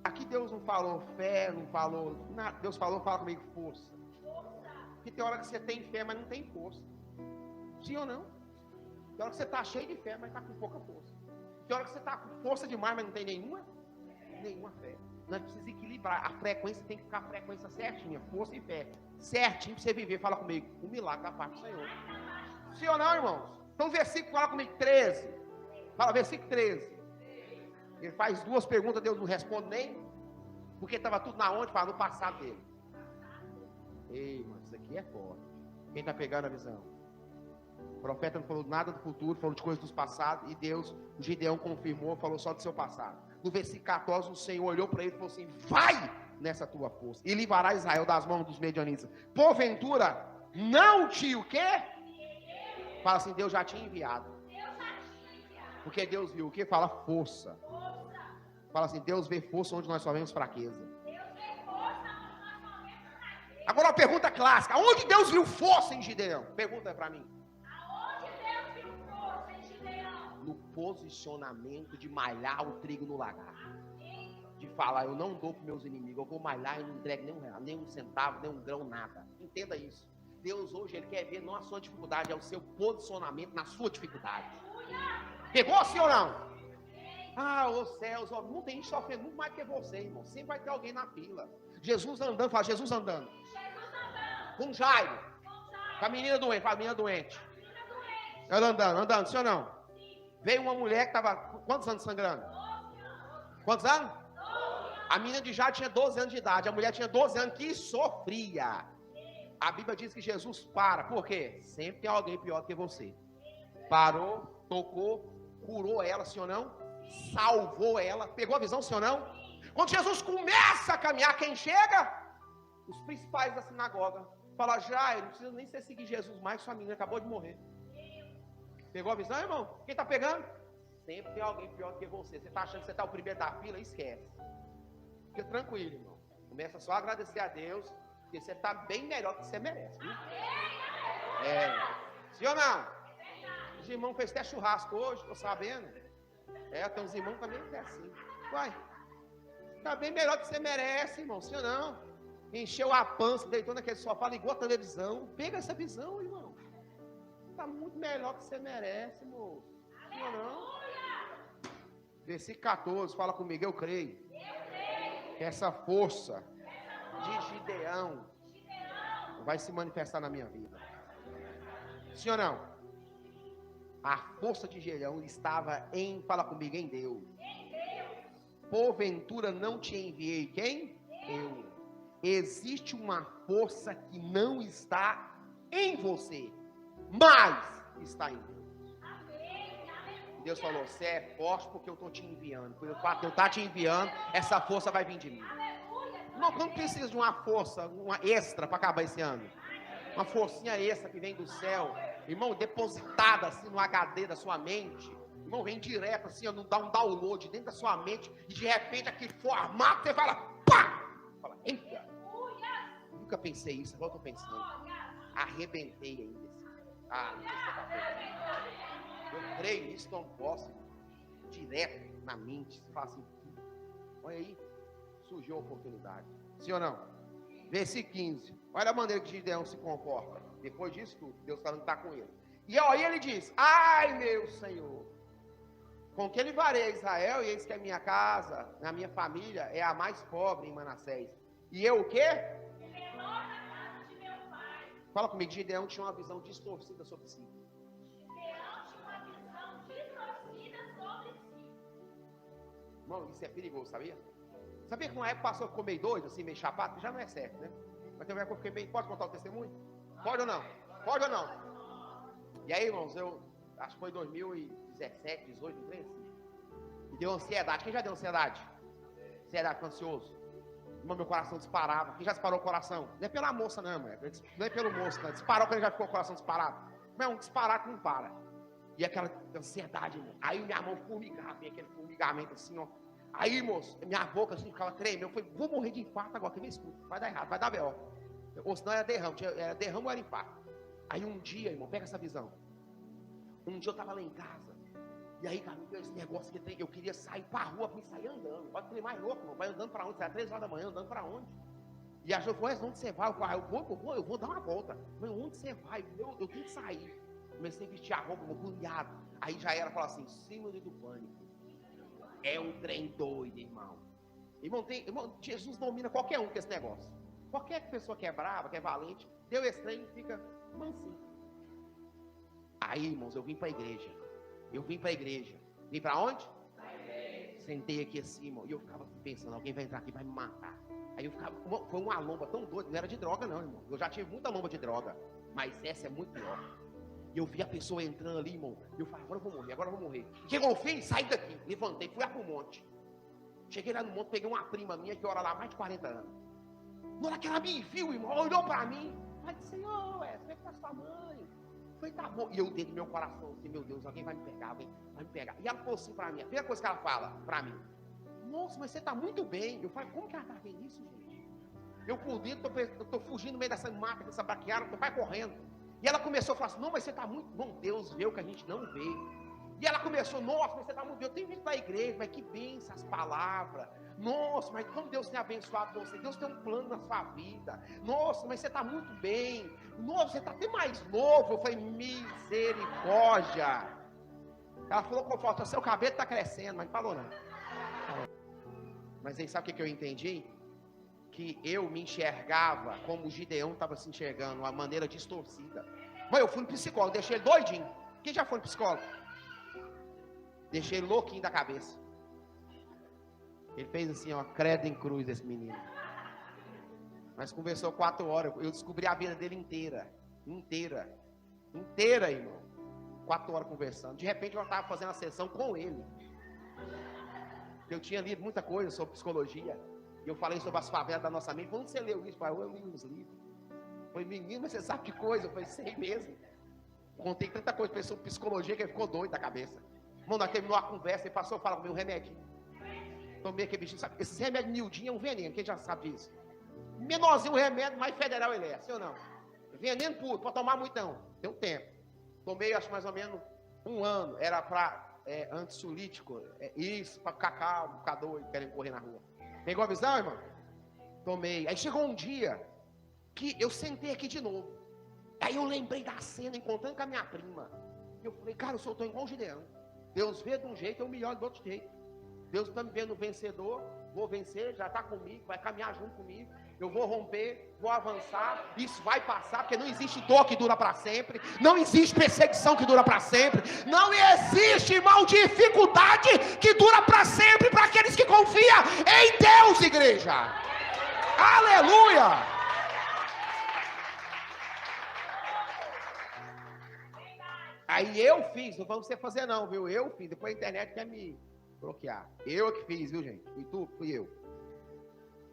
Aqui Deus não falou fé, não falou nada. Deus falou, fala comigo, força. Porque tem hora que você tem fé, mas não tem força. Sim ou não? Tem hora que você está cheio de fé, mas está com pouca força. Tem hora que você está com força demais, mas não tem nenhuma fé. Nós precisamos equilibrar. A frequência tem que ficar a frequência certinha. Força e fé. Certinho para você viver. Fala comigo. Um milagre da parte do Senhor. Sim ou não, irmãos? Então, versículo, fala comigo, 13. Fala, versículo 13. Ele faz 2 perguntas, Deus não responde nem. Porque estava tudo na onde? Fala, no passado dele. Ei, mano, isso aqui é forte. Quem está pegando a visão? O profeta não falou nada do futuro, falou de coisas dos passados. E Deus, o Gideão confirmou, falou só do seu passado. No versículo 14, o Senhor olhou para ele e falou assim, vai nessa tua força. E livrará Israel das mãos dos medianitas. Porventura, não te o quê? Fala assim, Deus já tinha enviado. Porque Deus viu o que? Fala força. Fala assim, Deus vê força onde nós só vemos fraqueza. Agora uma pergunta clássica. Onde Deus viu força em Gideão? Pergunta para mim. Aonde Deus viu força em Gideão? No posicionamento de malhar o trigo no lagar. De falar, eu não dou para meus inimigos. Eu vou malhar e não entrego nem R$1, nem um centavo, nem um grão, nada. Entenda isso. Deus hoje, Ele quer ver não a sua dificuldade, é o seu posicionamento na sua dificuldade. Pegou sim ou não? Ah, os céus, ó, não tem gente sofrendo muito mais que você, irmão. Sempre vai ter alguém na fila. Jesus andando, fala, Jesus andando. Com Jairo. Com a menina doente, fala, menina doente. Ela andando, sim ou não? Veio uma mulher que estava, quantos anos sangrando? Quantos anos? A menina de Jairo tinha 12 anos de idade. A mulher tinha 12 anos que sofria. A Bíblia diz que Jesus para. Por quê? Sempre tem alguém pior do que você. Parou, tocou, curou ela, sim ou não? Salvou ela. Pegou a visão, sim ou não? Quando Jesus começa a caminhar, quem chega? Os principais da sinagoga. Fala, Jairo, não precisa nem você seguir Jesus mais, sua menina acabou de morrer. Pegou a visão, irmão? Quem está pegando? Sempre tem alguém pior do que você. Você está achando que você está o primeiro da fila? Esquece. Fica tranquilo, irmão. Começa só a agradecer a Deus, porque você está bem melhor do que você merece. Viu? Sim ou não? Os irmãos fez até churrasco hoje, estou sabendo. Tem uns irmãos também que é assim. Vai. Está bem melhor do que você merece, irmão. Sim ou não? Encheu a pança, deitou naquele sofá, ligou a televisão. Pega essa visão, irmão. Está muito melhor do que você merece, irmão. Sim ou não? Versículo 14, fala comigo, eu creio. Que essa força de Gideão vai se manifestar na minha vida. Sim ou não? A força de Gideão estava em, fala comigo, em Deus. Porventura não te enviei quem? Eu. Existe uma força que não está em você, mas está em Deus. Deus falou, você é forte porque eu estou te enviando. Por eu estar te enviando, essa força vai vir de mim. Não precisa de uma força, uma extra para acabar esse ano. Uma forcinha extra que vem do céu, irmão, depositada assim no HD da sua mente. Irmão, vem direto assim, não dá um download dentro da sua mente. E de repente aqui formato, você fala, pá! Fala, eita! Nunca pensei isso, agora eu estou pensando. Arrebentei ainda. Eu creio nisso, não posso. Direto na mente, você fala assim, olha aí, surgiu a oportunidade. Sim ou não? Versículo 15. Olha a maneira que Gideão se comporta. Depois disso tudo, Deus falando que está com ele. E aí ele diz, ai meu Senhor, com que livrarei Israel, e eis que a minha casa, a minha família é a mais pobre em Manassés. E eu o quê? Fala comigo, Gideão tinha uma visão distorcida sobre si. Irmão, isso é perigoso, sabia? Sabia que uma época passou, ficou meio doido, assim, meio chapado? Já não é certo, né? Mas tem uma época que eu fiquei meio... Pode contar o testemunho? Pode ou não? Pode ou não? E aí, irmãos, eu acho que foi 2017, 18, 13. Me deu ansiedade. Quem já deu ansiedade? Ansiedade, ansioso. Irmão, meu coração disparava. Quem já disparou o coração? Não é pela moça, não, irmão. Não é pelo moço, não. Disparou quando já ficou o coração disparado. Não, disparar que não para. E aquela ansiedade, irmão. Aí minha mão formigava, aquele formigamento assim, ó. Aí, moço, minha boca assim ficava tremendo. Eu falei, vou morrer de infarto agora, que me escuta. Vai dar errado, vai dar B.O. Ou senão era derramo. Era derramo ou era infarto. Aí um dia, irmão, pega essa visão. Um dia eu tava lá em casa. E aí, cara, esse negócio que tem, eu queria sair pra rua, pra mim sair andando. Pode ser mais louco, irmão. Vai andando pra onde? Sai às 3 horas da manhã, andando pra onde? E a gente falou, onde você vai? Eu vou dar uma volta. Mas onde você vai? Eu tenho que sair. Comecei a vestir a roupa, meu cunhado. Aí já era, falar assim, símbolo do pânico. É um trem doido, irmão. Irmão, Jesus domina qualquer um com esse negócio. Qualquer pessoa que é brava, que é valente, deu esse trem e fica mansinho. Aí, irmãos, eu vim para a igreja. Vim para onde? Sentei aqui assim, irmão, e eu ficava pensando, alguém vai entrar aqui, vai me matar. Aí eu ficava, foi uma lomba tão doida, não era de droga não, irmão. Eu já tive muita lomba de droga, mas essa é muito pior. E eu vi a pessoa entrando ali, irmão, e eu falei, agora eu vou morrer. Chegou o fim, saí daqui, levantei, fui lá pro monte. Cheguei lá no monte, peguei uma prima minha que ora lá há mais de 40 anos. Na hora que ela me viu, irmão, ela olhou para mim, falei, Senhor, como é que tá sua mãe? Eu falei, tá bom. E eu dentro do meu coração, assim, meu Deus, alguém vai me pegar, alguém vai me pegar. E ela falou assim para mim, a primeira coisa que ela fala para mim, nossa, mas você tá muito bem. Eu falei, como que ela tá vendo isso, gente? Eu por dentro, tô fugindo no meio dessa mata, dessa braquiária, meu pai correndo. E ela começou a falar assim, não, mas você tá muito bom, Deus vê o que a gente não vê. E ela começou, nossa, mas você tá muito bem, eu tenho vindo para a igreja, mas que bênção as palavras. Nossa, mas como Deus tem abençoado você, Deus tem um plano na sua vida. Nossa, mas você tá muito bem. Nossa, você tá até mais novo. Eu falei, misericórdia. Ela falou com força, seu cabelo está crescendo, mas não falou não. Mas aí sabe o que eu entendi? Que eu me enxergava como o Gideão estava se enxergando, uma maneira distorcida. Mas eu fui no psicólogo, deixei ele doidinho. Quem já foi no psicólogo? Deixei ele louquinho da cabeça. Ele fez assim, ó, credo em cruz esse menino. Mas conversou 4 horas, eu descobri a vida dele inteira, irmão. 4 horas conversando. De repente eu estava fazendo a sessão com ele. Eu tinha lido muita coisa sobre psicologia. E eu falei sobre as favelas da nossa mente. Onde você leu isso? Eu li nos livros. Eu falei, menino, mas você sabe de coisa? Eu falei, sei mesmo. Contei tanta coisa para ele sobre psicologia que ele ficou doido da cabeça. Mano, nós terminou a conversa, ele passou a falar comigo, um remedinho. Tomei aquele bichinho, sabe? Esses remédios miudinhos é um veneno, quem já sabe disso? Menorzinho o remédio, mais federal ele é, sim ou não? Veneno puro, pode tomar muito não. Tem um tempo. Tomei, acho mais ou menos 1 ano. Era para antissolítico. Isso, para ficar calmo, ficar doido, querem correr na rua. Pegou a visão, irmão? Tomei. Aí chegou um dia que eu sentei aqui de novo. Aí eu lembrei da cena, encontrando com a minha prima. E eu falei, cara, eu sou igual o Gideão. Deus vê de um jeito, eu me olho do outro jeito. Deus está me vendo vencedor, vou vencer, já está comigo, vai caminhar junto comigo. Eu vou romper, vou avançar, isso vai passar, porque não existe dor que dura para sempre, não existe perseguição que dura para sempre, não existe, irmão, dificuldade que dura para sempre para aqueles que confiam em Deus, igreja. Aleluia! Aí eu fiz, não vamos você fazer não, viu? Eu fiz, depois a internet quer me bloquear. Eu que fiz, viu, gente? Fui eu.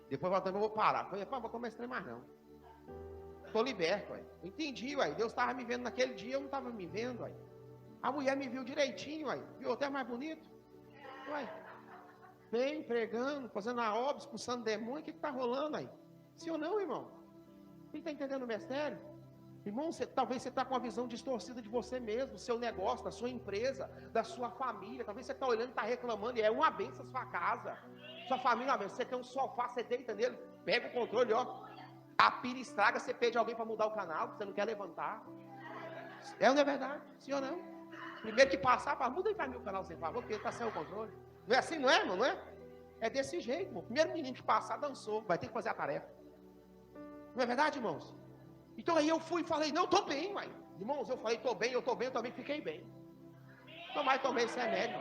Depois voltando, eu vou parar. Falei, pô, vou comer esse trem mais não. Estou liberto, ué. Entendi, ué. Deus estava me vendo naquele dia, eu não estava me vendo, ué. A mulher me viu direitinho, ué. Viu até mais bonito. Ué. Bem, pregando, fazendo a obra, expulsando demônio. O que está rolando aí? Sim ou não, irmão? Quem está entendendo o mistério? Irmão, talvez você está com uma visão distorcida de você mesmo, do seu negócio, da sua empresa, da sua família. Talvez você está olhando e está reclamando, e é uma benção a sua casa. Sua família é uma benção. Você tem um sofá, você deita nele, pega o controle, ó. A pilha estraga, você pede alguém para mudar o canal, você não quer levantar. É ou não é verdade? Sim ou não? Primeiro que passar, fala, muda aí para mim o canal, sem favor, porque ele está sem o controle. Não é assim, não é, irmão? Não é? É desse jeito, irmão. Primeiro menino que passar, dançou, vai ter que fazer a tarefa. Não é verdade, irmãos? Então aí eu fui e falei, não, estou bem, mãe. Irmãos, eu falei, estou bem, eu também fiquei bem. Nunca mais tomei esse remédio,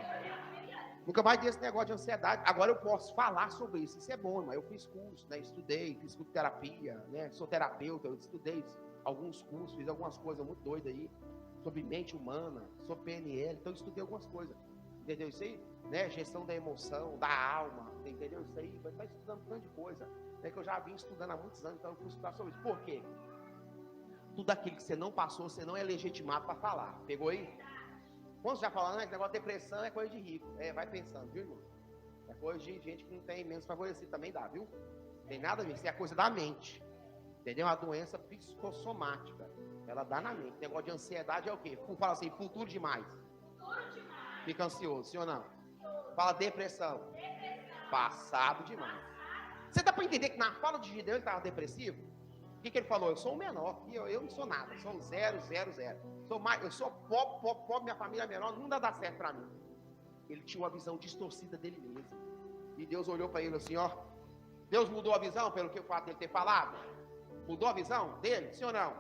nunca mais dei esse negócio de ansiedade. Agora eu posso falar sobre isso, isso é bom, irmão. Eu fiz curso, né? Estudei, fiz terapia, né? Sou terapeuta, eu estudei alguns cursos, fiz algumas coisas muito doidas aí, sobre mente humana, sobre PNL, então eu estudei algumas coisas. Entendeu isso aí? Né? Gestão da emoção, da alma, entendeu isso aí? Vai estar estudando um tanto de coisa, né? Que eu já vim estudando há muitos anos, então eu fui estudar sobre isso. Por quê? Tudo aquilo que você não passou, você não é legitimado para falar. Pegou aí? Quando já falando, esse negócio de depressão é coisa de rico. Vai pensando, viu, irmão? É coisa de gente que não tem menos favorecido, também dá, viu? Tem nada a ver, isso é coisa da mente. Entendeu? Uma doença psicossomática. Ela dá na mente. Negócio de ansiedade é o quê? Fala assim, futuro demais. Fica ansioso, sim ou não? Fala depressão. Passado demais. Você dá para entender que na fala de Gideão ele estava depressivo? O que ele falou? Eu sou o menor, eu não sou nada, sou um 0, 0, 0. Eu sou pobre, minha família é menor, não dá certo para mim. Ele tinha uma visão distorcida dele mesmo. E Deus olhou para ele assim, ó. Deus mudou a visão pelo que o fato dele ter falado? Mudou a visão dele? Sim ou não?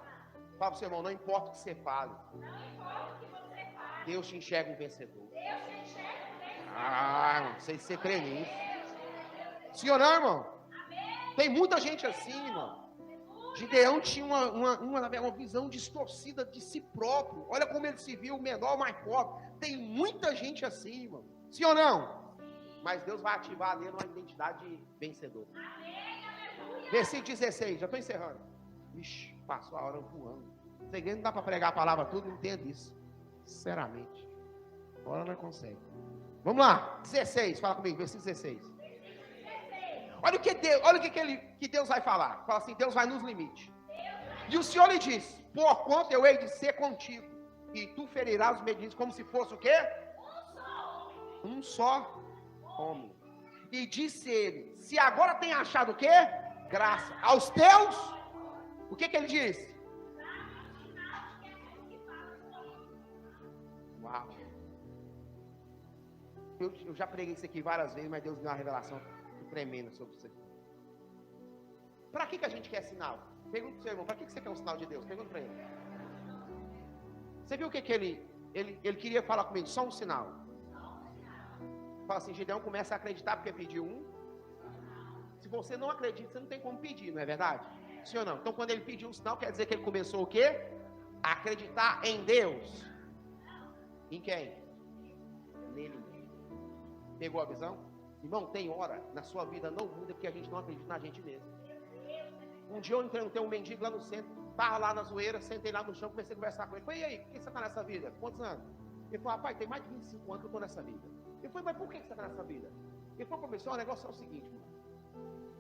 Fala para o seu irmão, não importa o que você fale. Deus te enxerga um vencedor. Não sei se você crê nisso. Sim ou não, irmão? Tem muita gente assim, irmão. Gideão tinha uma visão distorcida de si próprio. Olha como ele se viu, o menor, o mais pobre. Tem muita gente assim, irmão. Sim ou não? Mas Deus vai ativar nele uma identidade de vencedor. Versículo 16, já estou encerrando. Ixi, passou a hora voando. Essa igreja não dá para pregar a palavra tudo, não entendo isso. Sinceramente. Agora não consegue. Vamos lá, 16, fala comigo, versículo 16. Olha o que Deus vai falar. Fala assim, Deus vai nos limites. E o Senhor lhe diz, porquanto eu hei de ser contigo, e tu ferirás os medinos como se fosse o quê? Um só homem. E disse ele, se agora tem achado o quê? Graça. Aos teus, o que ele disse? Uau. eu já preguei isso aqui várias vezes, mas Deus deu uma revelação tremenda sobre isso aqui. Para que a gente quer sinal? Pergunta para o seu irmão, para que você quer um sinal de Deus? Pergunta para ele. Você viu o que ele queria falar comigo? Só um sinal. Fala assim, Gideão começa a acreditar porque pediu um. Se você não acredita, você não tem como pedir, não é verdade? Sim ou não? Então quando ele pediu um sinal, quer dizer que ele começou o quê? A acreditar em Deus. Em quem? Nele mesmo. Pegou a visão? Irmão, tem hora na sua vida não muda porque a gente não acredita na gente mesmo. Um dia eu encontrei um mendigo lá no centro, estava lá na zoeira, sentei lá no chão, comecei a conversar com ele. Falei, e aí, por que você está nessa vida? Quantos anos? Ele falou, rapaz, tem mais de 25 anos que eu estou nessa vida. Eu falei, mas por que você está nessa vida? Ele falou, professor, o negócio é o seguinte, mano.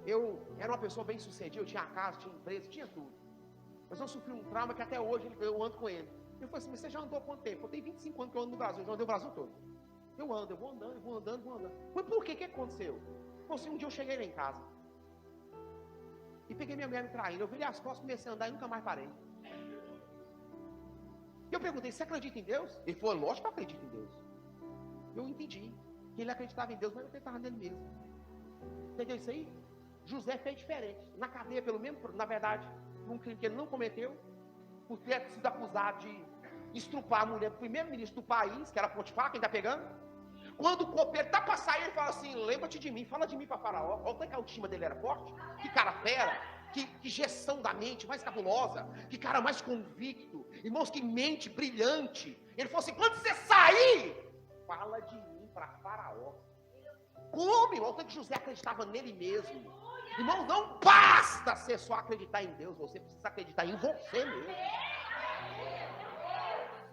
Eu era uma pessoa bem sucedida, eu tinha casa, tinha empresa, tinha tudo. Mas eu sofri um trauma que até hoje eu ando com ele. Eu falei assim, mas você já andou há quanto tempo? Eu tenho 25 anos que eu ando no Brasil, eu já andei o Brasil todo. Eu ando, eu vou andando. Mas por que? O que aconteceu? Assim, um dia eu cheguei lá em casa. E peguei minha mulher me traindo. Eu virei as costas, comecei a andar e nunca mais parei. Eu perguntei, você acredita em Deus? Ele falou, lógico que eu acredito em Deus. Eu entendi que ele acreditava em Deus, mas eu acreditava nele mesmo. Entendeu isso aí? José fez diferente. Na cadeia, pelo menos, na verdade, num crime que ele não cometeu, por ter sido acusado de estrupar a mulher do primeiro-ministro do país, que era Potifar, quem está pegando. Quando o copeiro está para sair, ele fala assim, lembra-te de mim, fala de mim para Faraó. Olha como é que a autoestima dele era forte. Que cara fera, que gestão da mente mais cabulosa, que cara mais convicto, irmãos, que mente brilhante. Ele falou assim, quando você sair, fala de mim para Faraó. Como, irmão, tanto que José acreditava nele mesmo. Irmão, não basta você só acreditar em Deus, você precisa acreditar em você mesmo.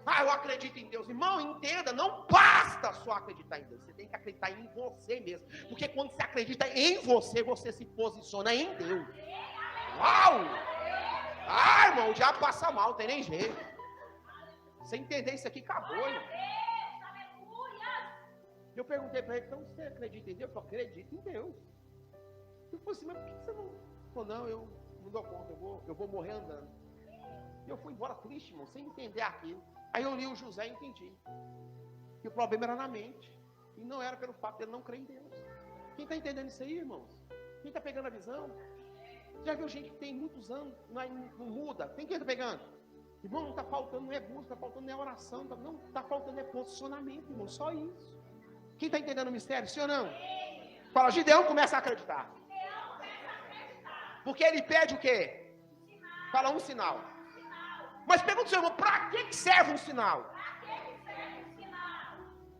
Ah, eu acredito em Deus. Irmão, entenda, não basta só acreditar em Deus. Você tem que acreditar em você mesmo. Porque quando você acredita em você, você se posiciona em Deus. Uau! Ah, irmão, o diabo passa mal, não tem nem jeito. Você entender isso aqui, acabou, irmão. Eu perguntei para ele, então você acredita em Deus? Eu falei, acredito em Deus. Eu falei assim, mas por que você não... Ele falou, não, eu não dou conta, eu vou morrer andando. E eu fui embora triste, irmão, sem entender aquilo. Aí eu li o José e entendi. Que o problema era na mente. E não era pelo fato dele não crer em Deus. Quem está entendendo isso aí, irmãos? Quem está pegando a visão? Já viu gente que tem muitos anos, não muda? Quem está pegando? Irmão, não está faltando, não é busca, está faltando, não é oração, não está faltando, é posicionamento, irmão, só isso. Quem está entendendo o mistério, sim ou não? Fala, Gideão começa a acreditar. Porque ele pede o quê? Fala um sinal. Mas pergunta ao seu irmão, para que serve um sinal?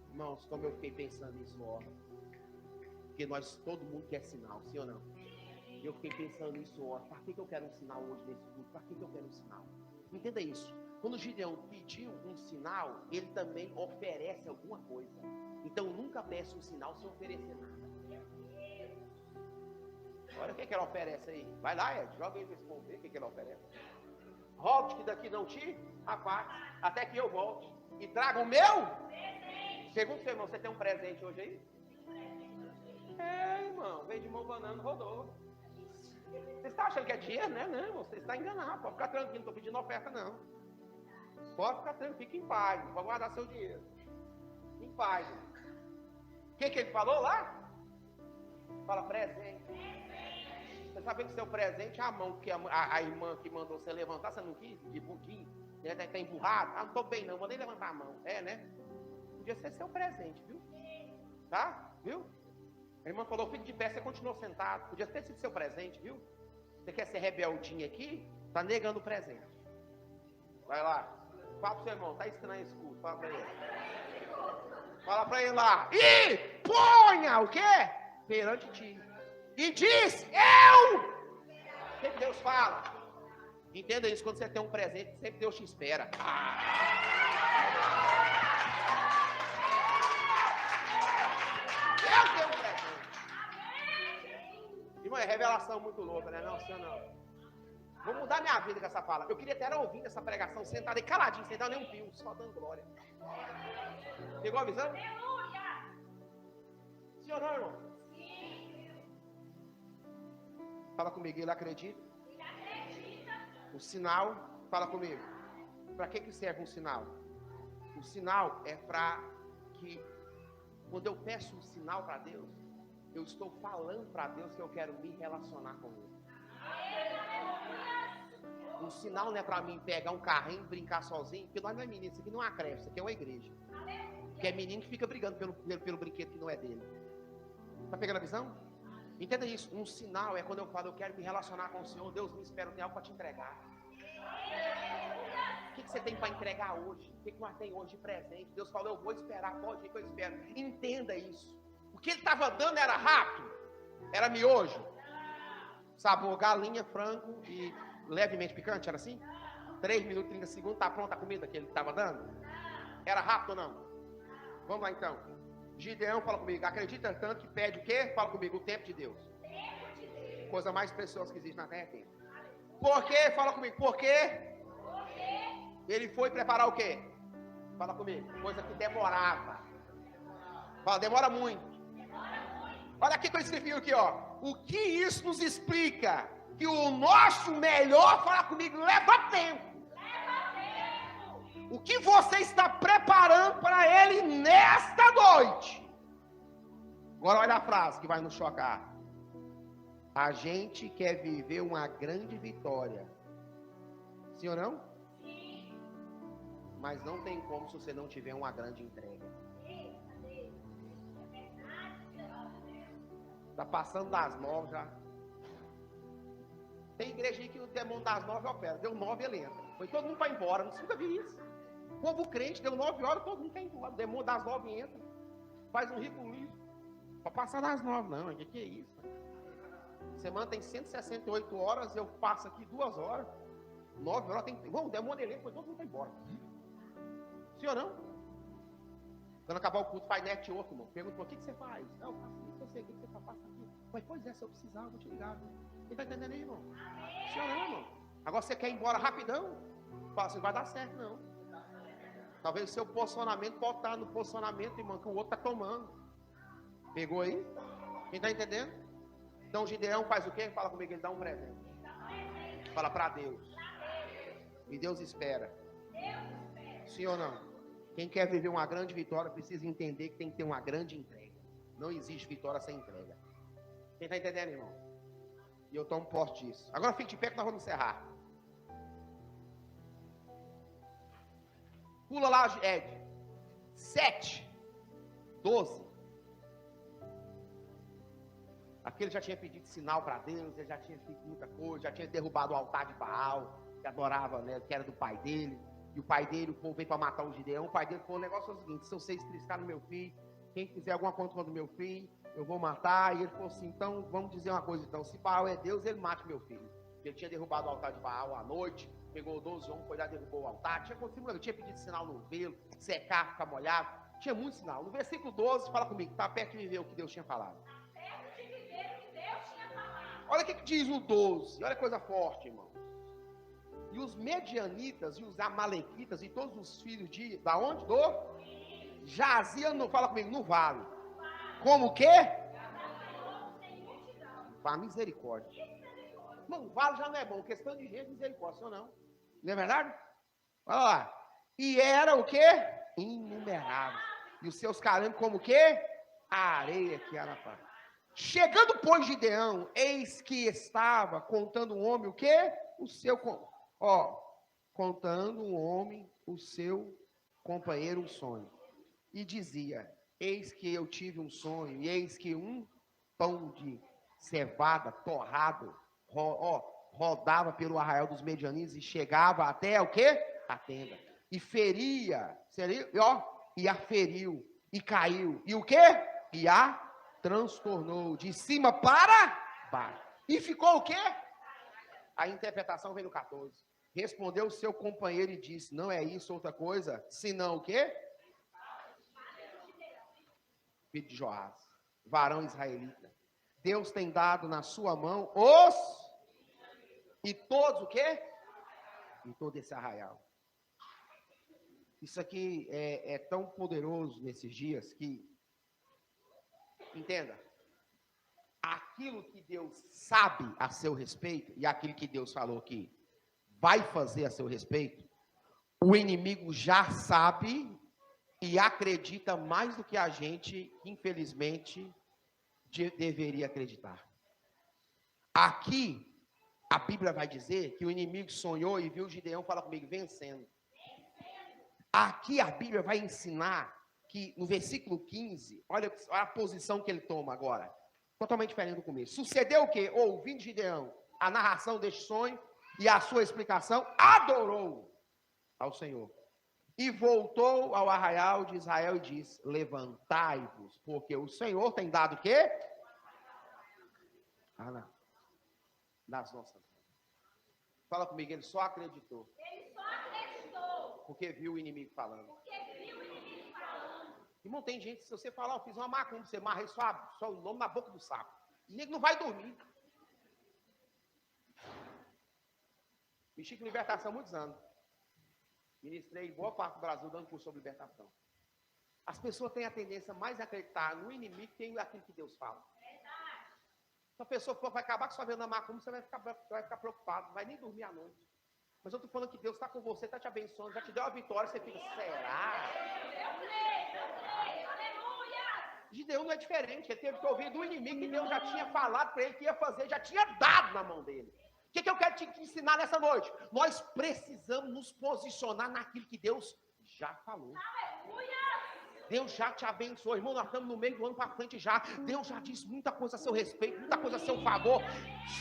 Irmãos, como eu fiquei pensando nisso, ó. Porque todo mundo quer sinal, sim ou não? Eu fiquei pensando nisso, ó. Para que eu quero um sinal hoje nesse culto? Para que eu quero um sinal? Entenda isso. Quando Gideão pediu um sinal, ele também oferece alguma coisa. Então nunca peça um sinal sem oferecer nada. Olha o que ela oferece aí. Vai lá, Ed, joga aí para responder o que ela oferece. Volte que daqui não te afaste, até que eu volte. E traga o meu presente. Pergunta ao seu irmão, você tem um presente hoje aí? É, irmão, veio de mão banana, rodou. Você está achando que é dinheiro, né? Não, você está enganado. Pode ficar tranquilo, não estou pedindo oferta, não. Pode ficar tranquilo, fique em paz. Pode guardar seu dinheiro. Em paz. O que ele falou lá? Fala presente. Você sabe que seu presente é a mão que a irmã que mandou você levantar, você não quis? De budinho, né? Tá empurrado. Ah, não estou bem não, mandei levantar a mão. É, né? Podia ser seu presente, viu? Tá? Viu? A irmã falou, fique de pé, você continuou sentado. Podia ter sido seu presente, viu? Você quer ser rebeldinho aqui? Tá negando o presente. Vai lá. Fala pro seu irmão, tá estranho esse culto. Fala pra ele. Fala pra ele lá. E ponha o quê? Perante ti. E diz, eu! O que Deus fala? Entenda isso, quando você tem um presente, sempre Deus te espera. Eu tenho um presente. Irmão, é revelação muito louca, né? Não, senhor, não. Vou mudar minha vida com essa palavra. Eu queria até ouvindo essa pregação, sentado aí caladinho, sem dar nem um pio, só dando glória. Pegou a visão? Senhor, não, irmão? Fala comigo, ele acredita? O sinal, fala comigo. Para que serve um sinal? O sinal é para que Quando eu peço um sinal para Deus, eu estou falando para Deus que eu quero me relacionar com Ele. Um sinal não é para mim pegar um carrinho e brincar sozinho, porque nós não é menino, isso aqui não é uma creche, isso aqui é uma igreja. Que é menino que fica brigando pelo brinquedo que não é dele. Está pegando a visão? Entenda isso. Um sinal é quando eu falo, eu quero me relacionar com o Senhor. Deus me espera, eu tenho algo para te entregar. O que você tem para entregar hoje? O que nós temos hoje de presente? Deus falou, eu vou esperar, pode ir que eu espero. Entenda isso. O que ele estava dando era rato, era miojo, sabor galinha, frango e levemente picante, era assim? 3 minutos e 30 segundos, está pronta a comida que ele estava dando? Era rápido ou não? Vamos lá então. Gideão fala comigo, acredita tanto que pede o quê? Fala comigo, o tempo de Deus. Coisa mais preciosa que existe na terra. Por quê? Fala comigo, por quê? Ele foi preparar o quê? Fala comigo, coisa que demorava. Fala, demora muito. Olha aqui que eu escrevi aqui, ó. O que isso nos explica? Que o nosso melhor, fala comigo, leva tempo. O que você está preparando para ele nesta noite? Agora olha a frase que vai nos chocar. A gente quer viver uma grande vitória. Sim ou não? Sim. Mas não tem como se você não tiver uma grande entrega. Está passando das 9 já. Tem igreja aí que o demônio das 9 opera. Deu 9 ele entra. Foi todo mundo para embora. Não nunca vi isso. O povo crente, deu 9 horas, todo mundo quer ir embora. O demônio das 9 entra. Faz um rico livro. Para passar das 9, não. O que é isso? Semana tem 168 horas, eu passo aqui 2 horas. 9 horas tem. Bom, o demônio ele entra, foi todo mundo para embora. Sim ou não? Quando acabar o culto, faz network, irmão. Pergunta, o que você faz? Não, eu faço isso, eu sei o que você faz aqui. Mas, pois é, se eu precisar, eu vou te ligar. Você está entendendo aí, irmão? Sim ou não, irmão? Agora você quer ir embora rapidão? Fala assim, não vai dar certo, não. Talvez o seu posicionamento pode estar no posicionamento, irmão, que o outro está tomando. Pegou aí? Quem está entendendo? Então, Gideão faz o quê? Fala comigo, ele dá um presente. Fala para Deus. E Deus espera. Sim ou não? Quem quer viver uma grande vitória precisa entender que tem que ter uma grande entrega. Não existe vitória sem entrega. Quem está entendendo, irmão? E eu tomo posse disso. Agora fique de pé que nós vamos encerrar. Pula lá, Ed. 7, 12. Aquele já tinha pedido sinal para Deus, ele já tinha feito muita coisa, já tinha derrubado o altar de Baal, que adorava, né, que era do pai dele. E o pai dele, o povo veio para matar o Gideão. O pai dele falou: o negócio é o seguinte: se vocês triscarem no meu filho, quem fizer alguma coisa contra o meu filho, eu vou matar. E ele falou assim: então vamos dizer uma coisa, então, se Baal é Deus, ele mate meu filho. Ele tinha derrubado o altar de Baal à noite, pegou 12 homens, foi lá, derrubou o altar. Tinha pedido sinal no velo, secar, ficar molhado. Tinha muito sinal. No versículo 12, fala comigo, está perto de viver o que Deus tinha falado. Olha o que diz o 12, olha que coisa forte, irmão. E os medianitas e os amalequitas e todos os filhos da onde? Jaziam, fala comigo, no vale. Como o quê? Para misericórdia. Não, o vale já não é bom, questão de gente, misericórdia, ou não? Não é verdade? Olha lá. E era o quê? Inumerável. E os seus carambos como o quê? A areia que há na praia. Chegando, pois, Gideão, eis que estava contando um homem o quê? O seu, contando um homem, o seu companheiro, um sonho. E dizia: eis que eu tive um sonho, e eis que um pão de cevada torrado, rodava pelo arraial dos medianitas e chegava até o quê? A tenda. E feria, e a feriu, e caiu. E o quê? E a transtornou de cima para baixo. E ficou o quê? A interpretação vem no 14. Respondeu o seu companheiro e disse: não é isso outra coisa, senão o quê? Filho de Joás, varão israelita. Deus tem dado na sua mão e todos o quê? E todo esse arraial. Isso aqui é tão poderoso nesses dias que, entenda, aquilo que Deus sabe a seu respeito e aquilo que Deus falou que vai fazer a seu respeito, o inimigo já sabe e acredita mais do que a gente, infelizmente, deveria acreditar. Aqui, a Bíblia vai dizer que o inimigo sonhou e viu Gideão, fala comigo, vencendo. Aqui a Bíblia vai ensinar que no versículo 15, olha a posição que ele toma agora. Totalmente diferente do começo. Sucedeu o quê? Ouvindo Gideão a narração deste sonho e a sua explicação, adorou ao Senhor. E voltou ao arraial de Israel e disse, levantai-vos, porque o Senhor tem dado o quê? Nas nossas mãos. Fala comigo, ele só acreditou. Ele só acreditou. Porque viu o inimigo falando. Irmão, tem gente, se você falar, eu fiz uma macumba, você marra só o nome na boca do saco. O nego não vai dormir. Mexi com libertação há muitos anos. Ministrei boa parte do Brasil dando curso sobre libertação. As pessoas têm a tendência mais a acreditar no inimigo que aquilo que Deus fala. Se a pessoa vai acabar com sua vida na macumba, você vai ficar preocupado, não vai nem dormir à noite. Mas eu estou falando que Deus está com você, está te abençoando, já te deu a vitória, você fica, será? Gideão não é diferente, ele teve que ouvir do inimigo que Deus já tinha falado para ele que ia fazer, já tinha dado na mão dele. O que eu quero te ensinar nessa noite? Nós precisamos nos posicionar naquilo que Deus já falou. Deus já te abençoou, irmão, nós estamos no meio do ano para frente já. Deus já disse muita coisa a seu respeito, muita coisa a seu favor.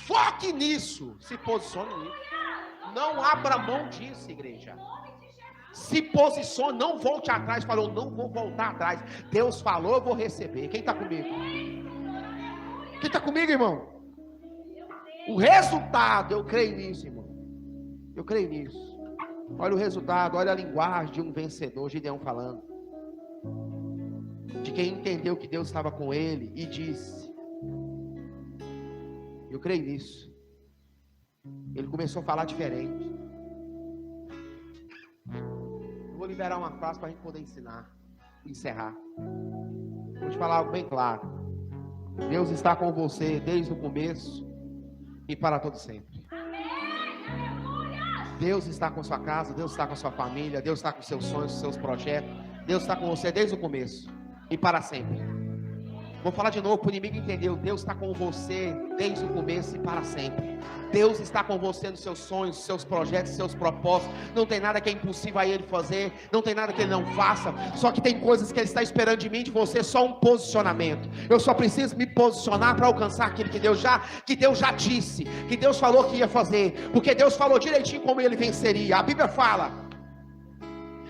Foque nisso, se posicione nisso. Não abra mão disso, igreja. Se posicione, não volte atrás. Falou, não vou voltar atrás. Deus falou, eu vou receber. Quem está comigo? Quem está comigo, irmão? O resultado, eu creio nisso, irmão. Eu creio nisso. Olha o resultado, olha a linguagem de um vencedor, Gideão falando. De quem entendeu que Deus estava com ele e disse. Eu creio nisso. Ele começou a falar diferente. Eu vou liberar uma frase para a gente poder encerrar. Vou te falar algo bem claro. Deus está com você desde o começo e para todo sempre. Deus está com sua casa, Deus está com sua família, Deus está com seus sonhos, seus projetos. Deus está com você desde o começo e para sempre. Vou falar de novo para o inimigo entender. Deus está com você desde o começo e para sempre. Deus está com você nos seus sonhos, seus projetos, seus propósitos. Não tem nada que é impossível a Ele fazer. Não tem nada que Ele não faça. Só que tem coisas que Ele está esperando de mim, de você. Só um posicionamento. Eu só preciso me posicionar para alcançar aquilo que Deus já disse, que Deus falou que ia fazer. Porque Deus falou direitinho como Ele venceria. A Bíblia fala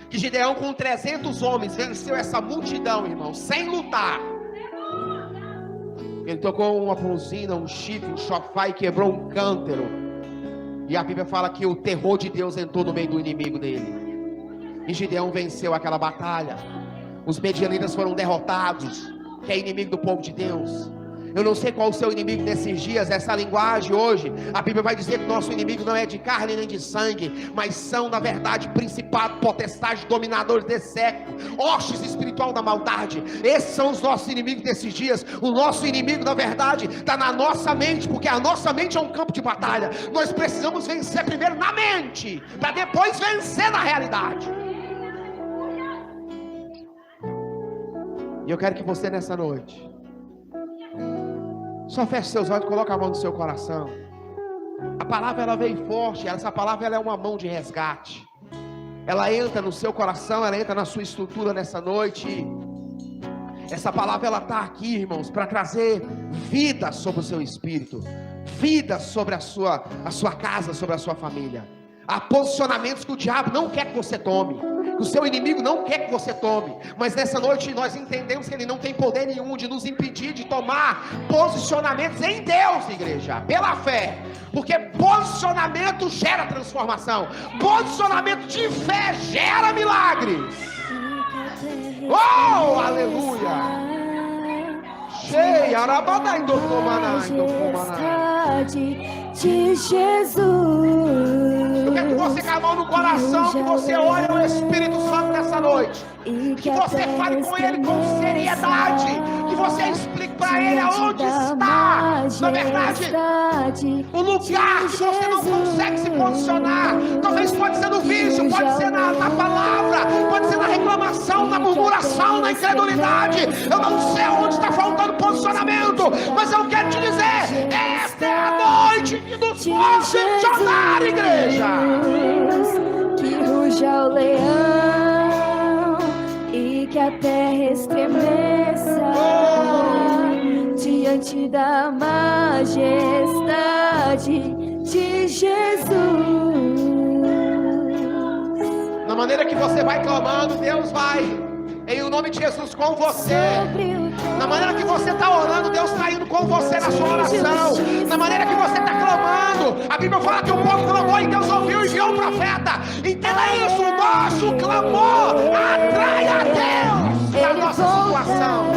que Gideão com 300 homens venceu essa multidão, irmão, sem lutar. Ele tocou uma buzina, um chifre, um chofar e quebrou um cântaro. E a Bíblia fala que o terror de Deus entrou no meio do inimigo dele. E Gideão venceu aquela batalha. Os medianitas foram derrotados, que é inimigo do povo de Deus. Eu não sei qual o seu inimigo nesses dias, essa linguagem hoje. A Bíblia vai dizer que o nosso inimigo não é de carne nem de sangue, mas são, na verdade, principados, potestades, dominadores desse século, hostes espiritual da maldade. Esses são os nossos inimigos desses dias. O nosso inimigo, na verdade, está na nossa mente, porque a nossa mente é um campo de batalha. Nós precisamos vencer primeiro na mente, para depois vencer na realidade. E eu quero que você nessa noite só feche seus olhos e coloque a mão no seu coração. A palavra ela veio forte. Essa palavra ela é uma mão de resgate. Ela entra no seu coração, ela entra na sua estrutura nessa noite. Essa palavra ela está aqui, irmãos, para trazer vida sobre o seu espírito, vida sobre a sua casa, sobre a sua família. Há posicionamentos que o diabo não quer que você tome, que o seu inimigo não quer que você tome, mas nessa noite nós entendemos que ele não tem poder nenhum de nos impedir de tomar posicionamentos em Deus, igreja, pela fé, porque posicionamento gera transformação, posicionamento de fé gera milagres. Oh, aleluia! Cheia, arabada em de Jesus. Eu quero que você com a mão no coração, que você olhe o Espírito Santo nessa noite, que você fale com Ele com seriedade, que você explique para Ele aonde está, na verdade, o lugar que você não consegue se posicionar. Talvez pode ser no vício, pode ser na palavra, pode ser na reclamação, na murmuração, na incredulidade. Eu não sei onde está faltando posicionamento, mas eu quero te dizer, esta é a noite que nos posicionar, igreja. Que ruja o leão e que a terra estremeça diante da majestade de Jesus. Na maneira que você vai clamando, Deus vai, em o nome de Jesus, com você. Na maneira que você está orando, Deus está indo com você na sua oração. Na maneira que você está clamando, a Bíblia fala que o povo clamou e Deus ouviu e enviou o profeta. Entenda isso, o nosso clamor atrai a Deus na nossa situação.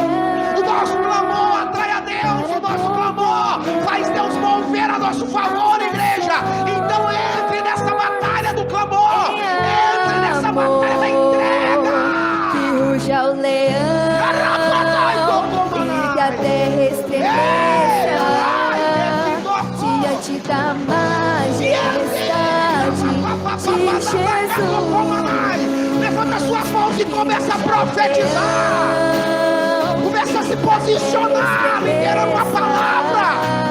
O nosso clamor atrai a Deus, o nosso clamor faz Deus mover a nosso favor, igreja. Então entre nessa batalha do clamor, entre nessa batalha da entrega. Que ruja o leão e que a terra estremeça diante da majestade de Jesus. Levanta suas mãos e começa a profetizar. Começa a se posicionar, liberando a palavra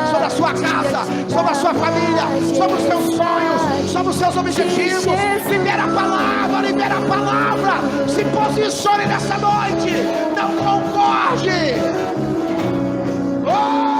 sobre a sua casa, sobre a sua família, sobre os seus sonhos, sobre os seus objetivos. Libera a palavra, libera a palavra. Se posicione nessa noite. Não concorde. Oh!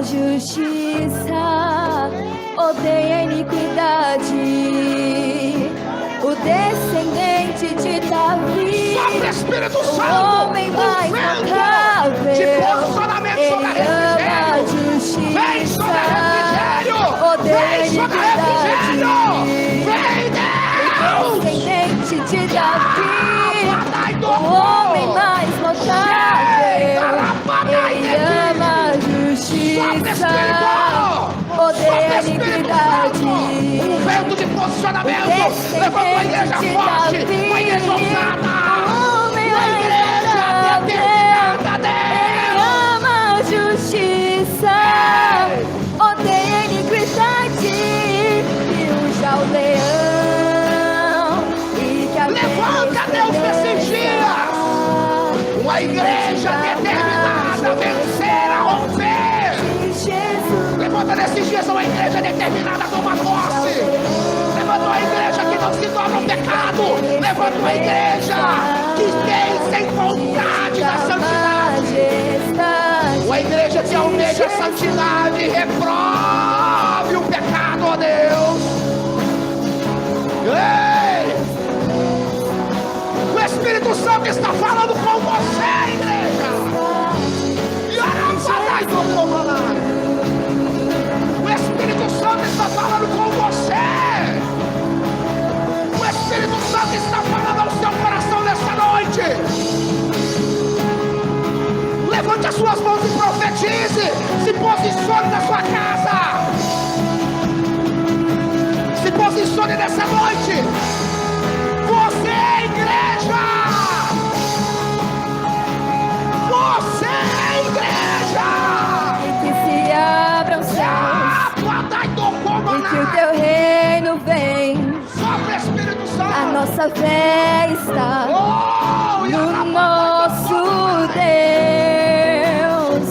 Justiça, odeia a iniquidade, o descendente de Davi, Espírito o Santo, homem mais notável, de posicionamento sobre a ele ama a justiça, vem sobre a refrigério, odeia a vem sobre a refrigério, vem Deus, o descendente de Davi, o homem mais notável, ele ama a justiça, odeia a iniquidade. Um vento de posicionamento, levanta uma igreja forte, uma igreja ousada, uma igreja determinada a Deus. Ele ama a justiça, odeia a iniquidade, e ruja o leão e que a levanta Deus nesses dias, uma igreja determinada a vencer, a romper. Levanta nesses dias uma igreja determinada a tomar posse. Levanta uma igreja que não se dobra ao pecado. Levanta uma igreja que tem sem vontade da santidade. Uma igreja que almeja a santidade e reprove o pecado, ó Deus. Ei! O Espírito Santo está falando com você, igreja. O Espírito Santo está falando com você. O Espírito Santo está falando ao seu coração nessa noite. Levante as suas mãos e profetize. Se posicione na sua casa. Se posicione nessa noite. Você é igreja. Você é igreja. Que se abram céus e que o teu reino vem. A nossa fé está no nosso Deus.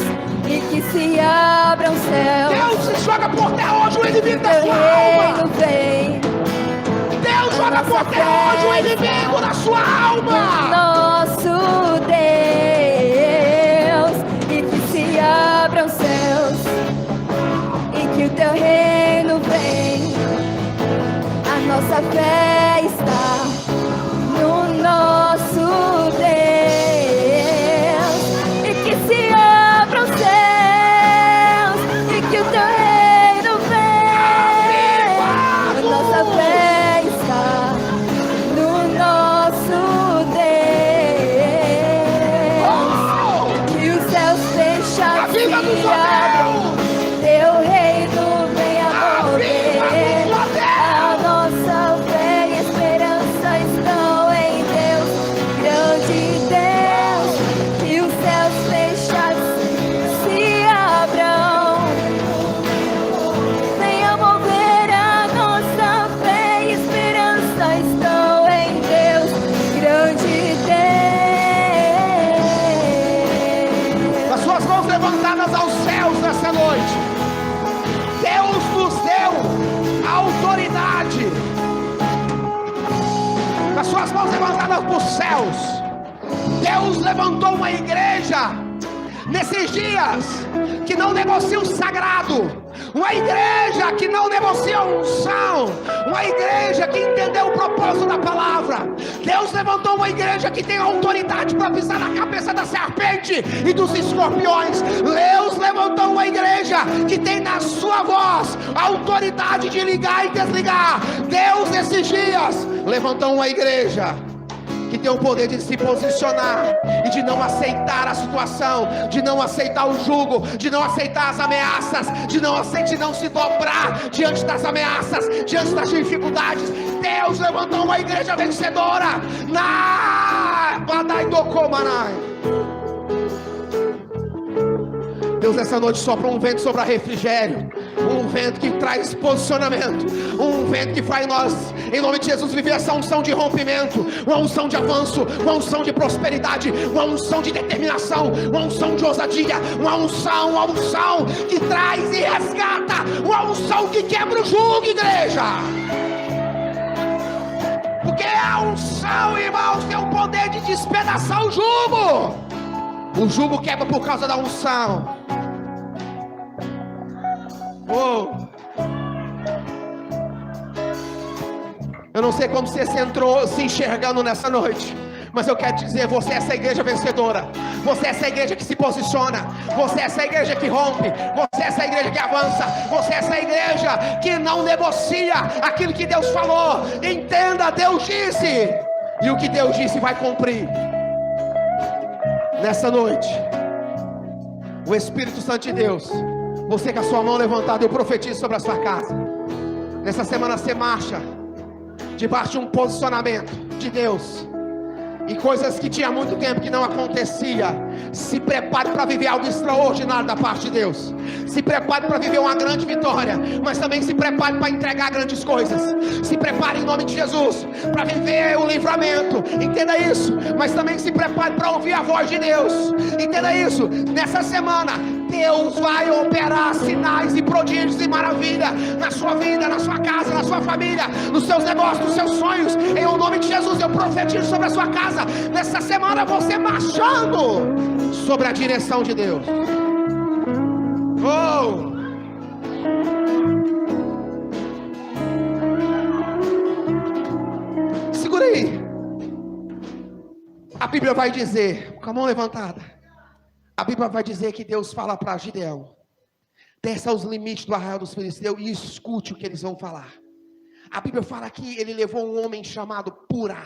E que se abram céus. Deus se joga por terra hoje o inimigo da sua alma. Deus joga por terra hoje o inimigo da sua alma. Nosso Deus. E que se abram céus e que o teu reino vem. A nossa fé está no nosso Deus. mãos levantadas para os céus. Deus levantou uma igreja nesses dias que não negocia o sagrado, uma igreja que não negocia a unção, uma igreja que entendeu o propósito da palavra. Deus levantou uma igreja que tem autoridade para pisar na cabeça da serpente e dos escorpiões. Deus levantou uma igreja que tem na sua voz a autoridade de ligar e desligar. Deus nesses dias levantou uma igreja que tem o poder de se posicionar e de não aceitar a situação, de não aceitar o jugo, de não aceitar as ameaças, de não se dobrar diante das ameaças, diante das dificuldades. Deus levantou uma igreja vencedora. Deus nessa noite sopra um vento sobre a refrigério, um vento que traz posicionamento, um vento que faz nós, em nome de Jesus, viver essa unção de rompimento, uma unção de avanço, uma unção de prosperidade, uma unção de determinação, uma unção de ousadia, uma unção que traz e resgata, uma unção que quebra o jugo, igreja. Porque a unção, irmãos, tem o poder de despedaçar o jugo. O jugo quebra por causa da unção. Eu não sei como você entrou se enxergando nessa noite, mas eu quero te dizer, você é essa igreja vencedora. Você é essa igreja que se posiciona. Você é essa igreja que rompe. Você é essa igreja que avança. Você é essa igreja que não negocia aquilo que Deus falou. Entenda, Deus disse, e o que Deus disse vai cumprir. Nessa noite, o Espírito Santo de Deus, você com a sua mão levantada, eu profetizo sobre a sua casa. Nessa semana você marcha debaixo de um posicionamento de Deus. E coisas que tinha muito tempo que não acontecia. Se prepare para viver algo extraordinário da parte de Deus. Se prepare para viver uma grande vitória, mas também se prepare para entregar grandes coisas. Se prepare em nome de Jesus para viver o livramento. Entenda isso. Mas também se prepare para ouvir a voz de Deus. Entenda isso. Nessa semana Deus vai operar sinais e prodígios e maravilha na sua vida, na sua casa, na sua família, nos seus negócios, nos seus sonhos. Em nome de Jesus eu profetizo sobre a sua casa. Nessa semana você marchando sobre a direção de Deus. Segura aí. A Bíblia vai dizer, com a mão levantada, a Bíblia vai dizer que Deus fala para Gideão: desça aos limites do arraial dos filisteus e escute o que eles vão falar. A Bíblia fala que ele levou um homem chamado Purá.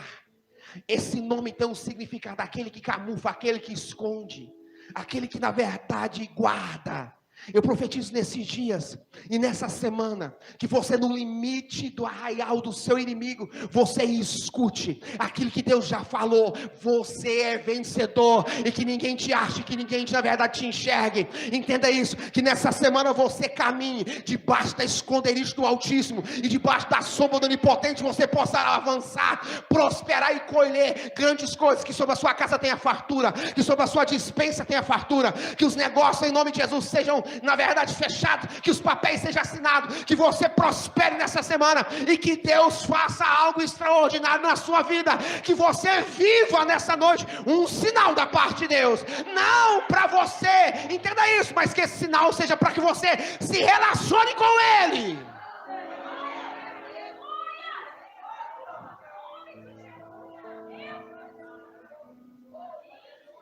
Esse nome tem um significado: aquele que camufla, aquele que esconde, aquele que na verdade guarda. Eu profetizo nesses dias e nessa semana que você, no limite do arraial do seu inimigo, você escute aquilo que Deus já falou. Você é vencedor e que ninguém te ache, que ninguém na verdade te enxergue. Entenda isso, que nessa semana você caminhe debaixo da esconderijo do Altíssimo e debaixo da sombra do Onipotente. Você possa avançar, prosperar e colher grandes coisas. Que sobre a sua casa tenha fartura, que sobre a sua despensa tenha fartura, que os negócios em nome de Jesus sejam na verdade fechados, que os papéis sejam assinados, que você prospere nessa semana e que Deus faça algo extraordinário na sua vida, que você viva nessa noite um sinal da parte de Deus, não para você, entenda isso, mas que esse sinal seja para que você se relacione com Ele.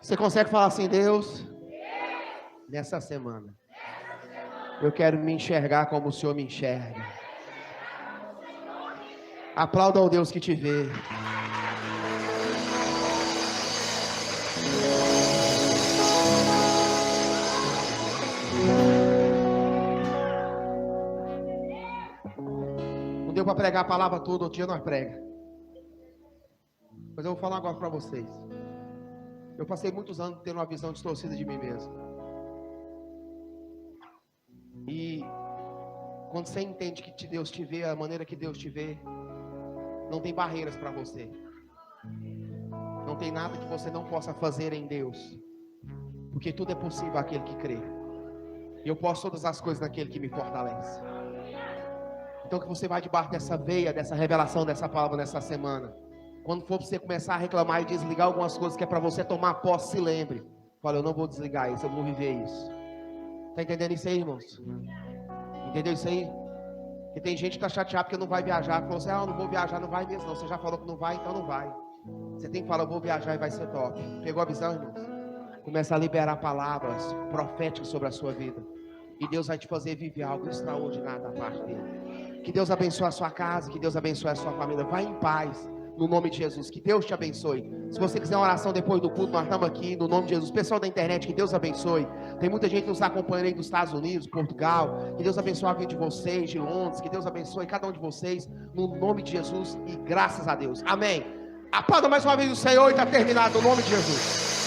Você consegue falar assim: Deus, nessa semana eu quero me enxergar como o Senhor me enxerga. Aplauda ao Deus que te vê. Não deu para pregar a palavra toda, outro dia nós prega. Mas eu vou falar agora para vocês. Eu passei muitos anos tendo uma visão distorcida de mim mesmo. E quando você entende que Deus te vê, a maneira que Deus te vê, não tem barreiras para você. Não tem nada que você não possa fazer em Deus. Porque tudo é possível àquele que crê. E eu posso todas as coisas naquele que me fortalece. Então que você vai debaixo dessa veia, dessa revelação, dessa palavra nessa semana. Quando for para você começar a reclamar e desligar algumas coisas que é para você tomar posse, se lembre. Fala, eu não vou desligar isso, eu vou viver isso. Está entendendo isso aí, irmãos? Entendeu isso aí? Porque tem gente que está chateada porque não vai viajar. Falou assim, eu não vou viajar, não vai mesmo não. Você já falou que não vai, então não vai. Você tem que falar, eu vou viajar e vai ser top. Pegou a visão, irmãos? Começa a liberar palavras proféticas sobre a sua vida. E Deus vai te fazer viver algo extraordinário da parte dele. Que Deus abençoe a sua casa, que Deus abençoe a sua família. Vai em paz, no nome de Jesus. Que Deus te abençoe. Se você quiser uma oração depois do culto, nós estamos aqui, no nome de Jesus. Pessoal da internet, que Deus abençoe. Tem muita gente nos acompanhando aí dos Estados Unidos, Portugal. Que Deus abençoe a vida de vocês, de Londres. Que Deus abençoe cada um de vocês, no nome de Jesus. E graças a Deus. Amém. Aplauda mais uma vez o Senhor e está terminado, no nome de Jesus.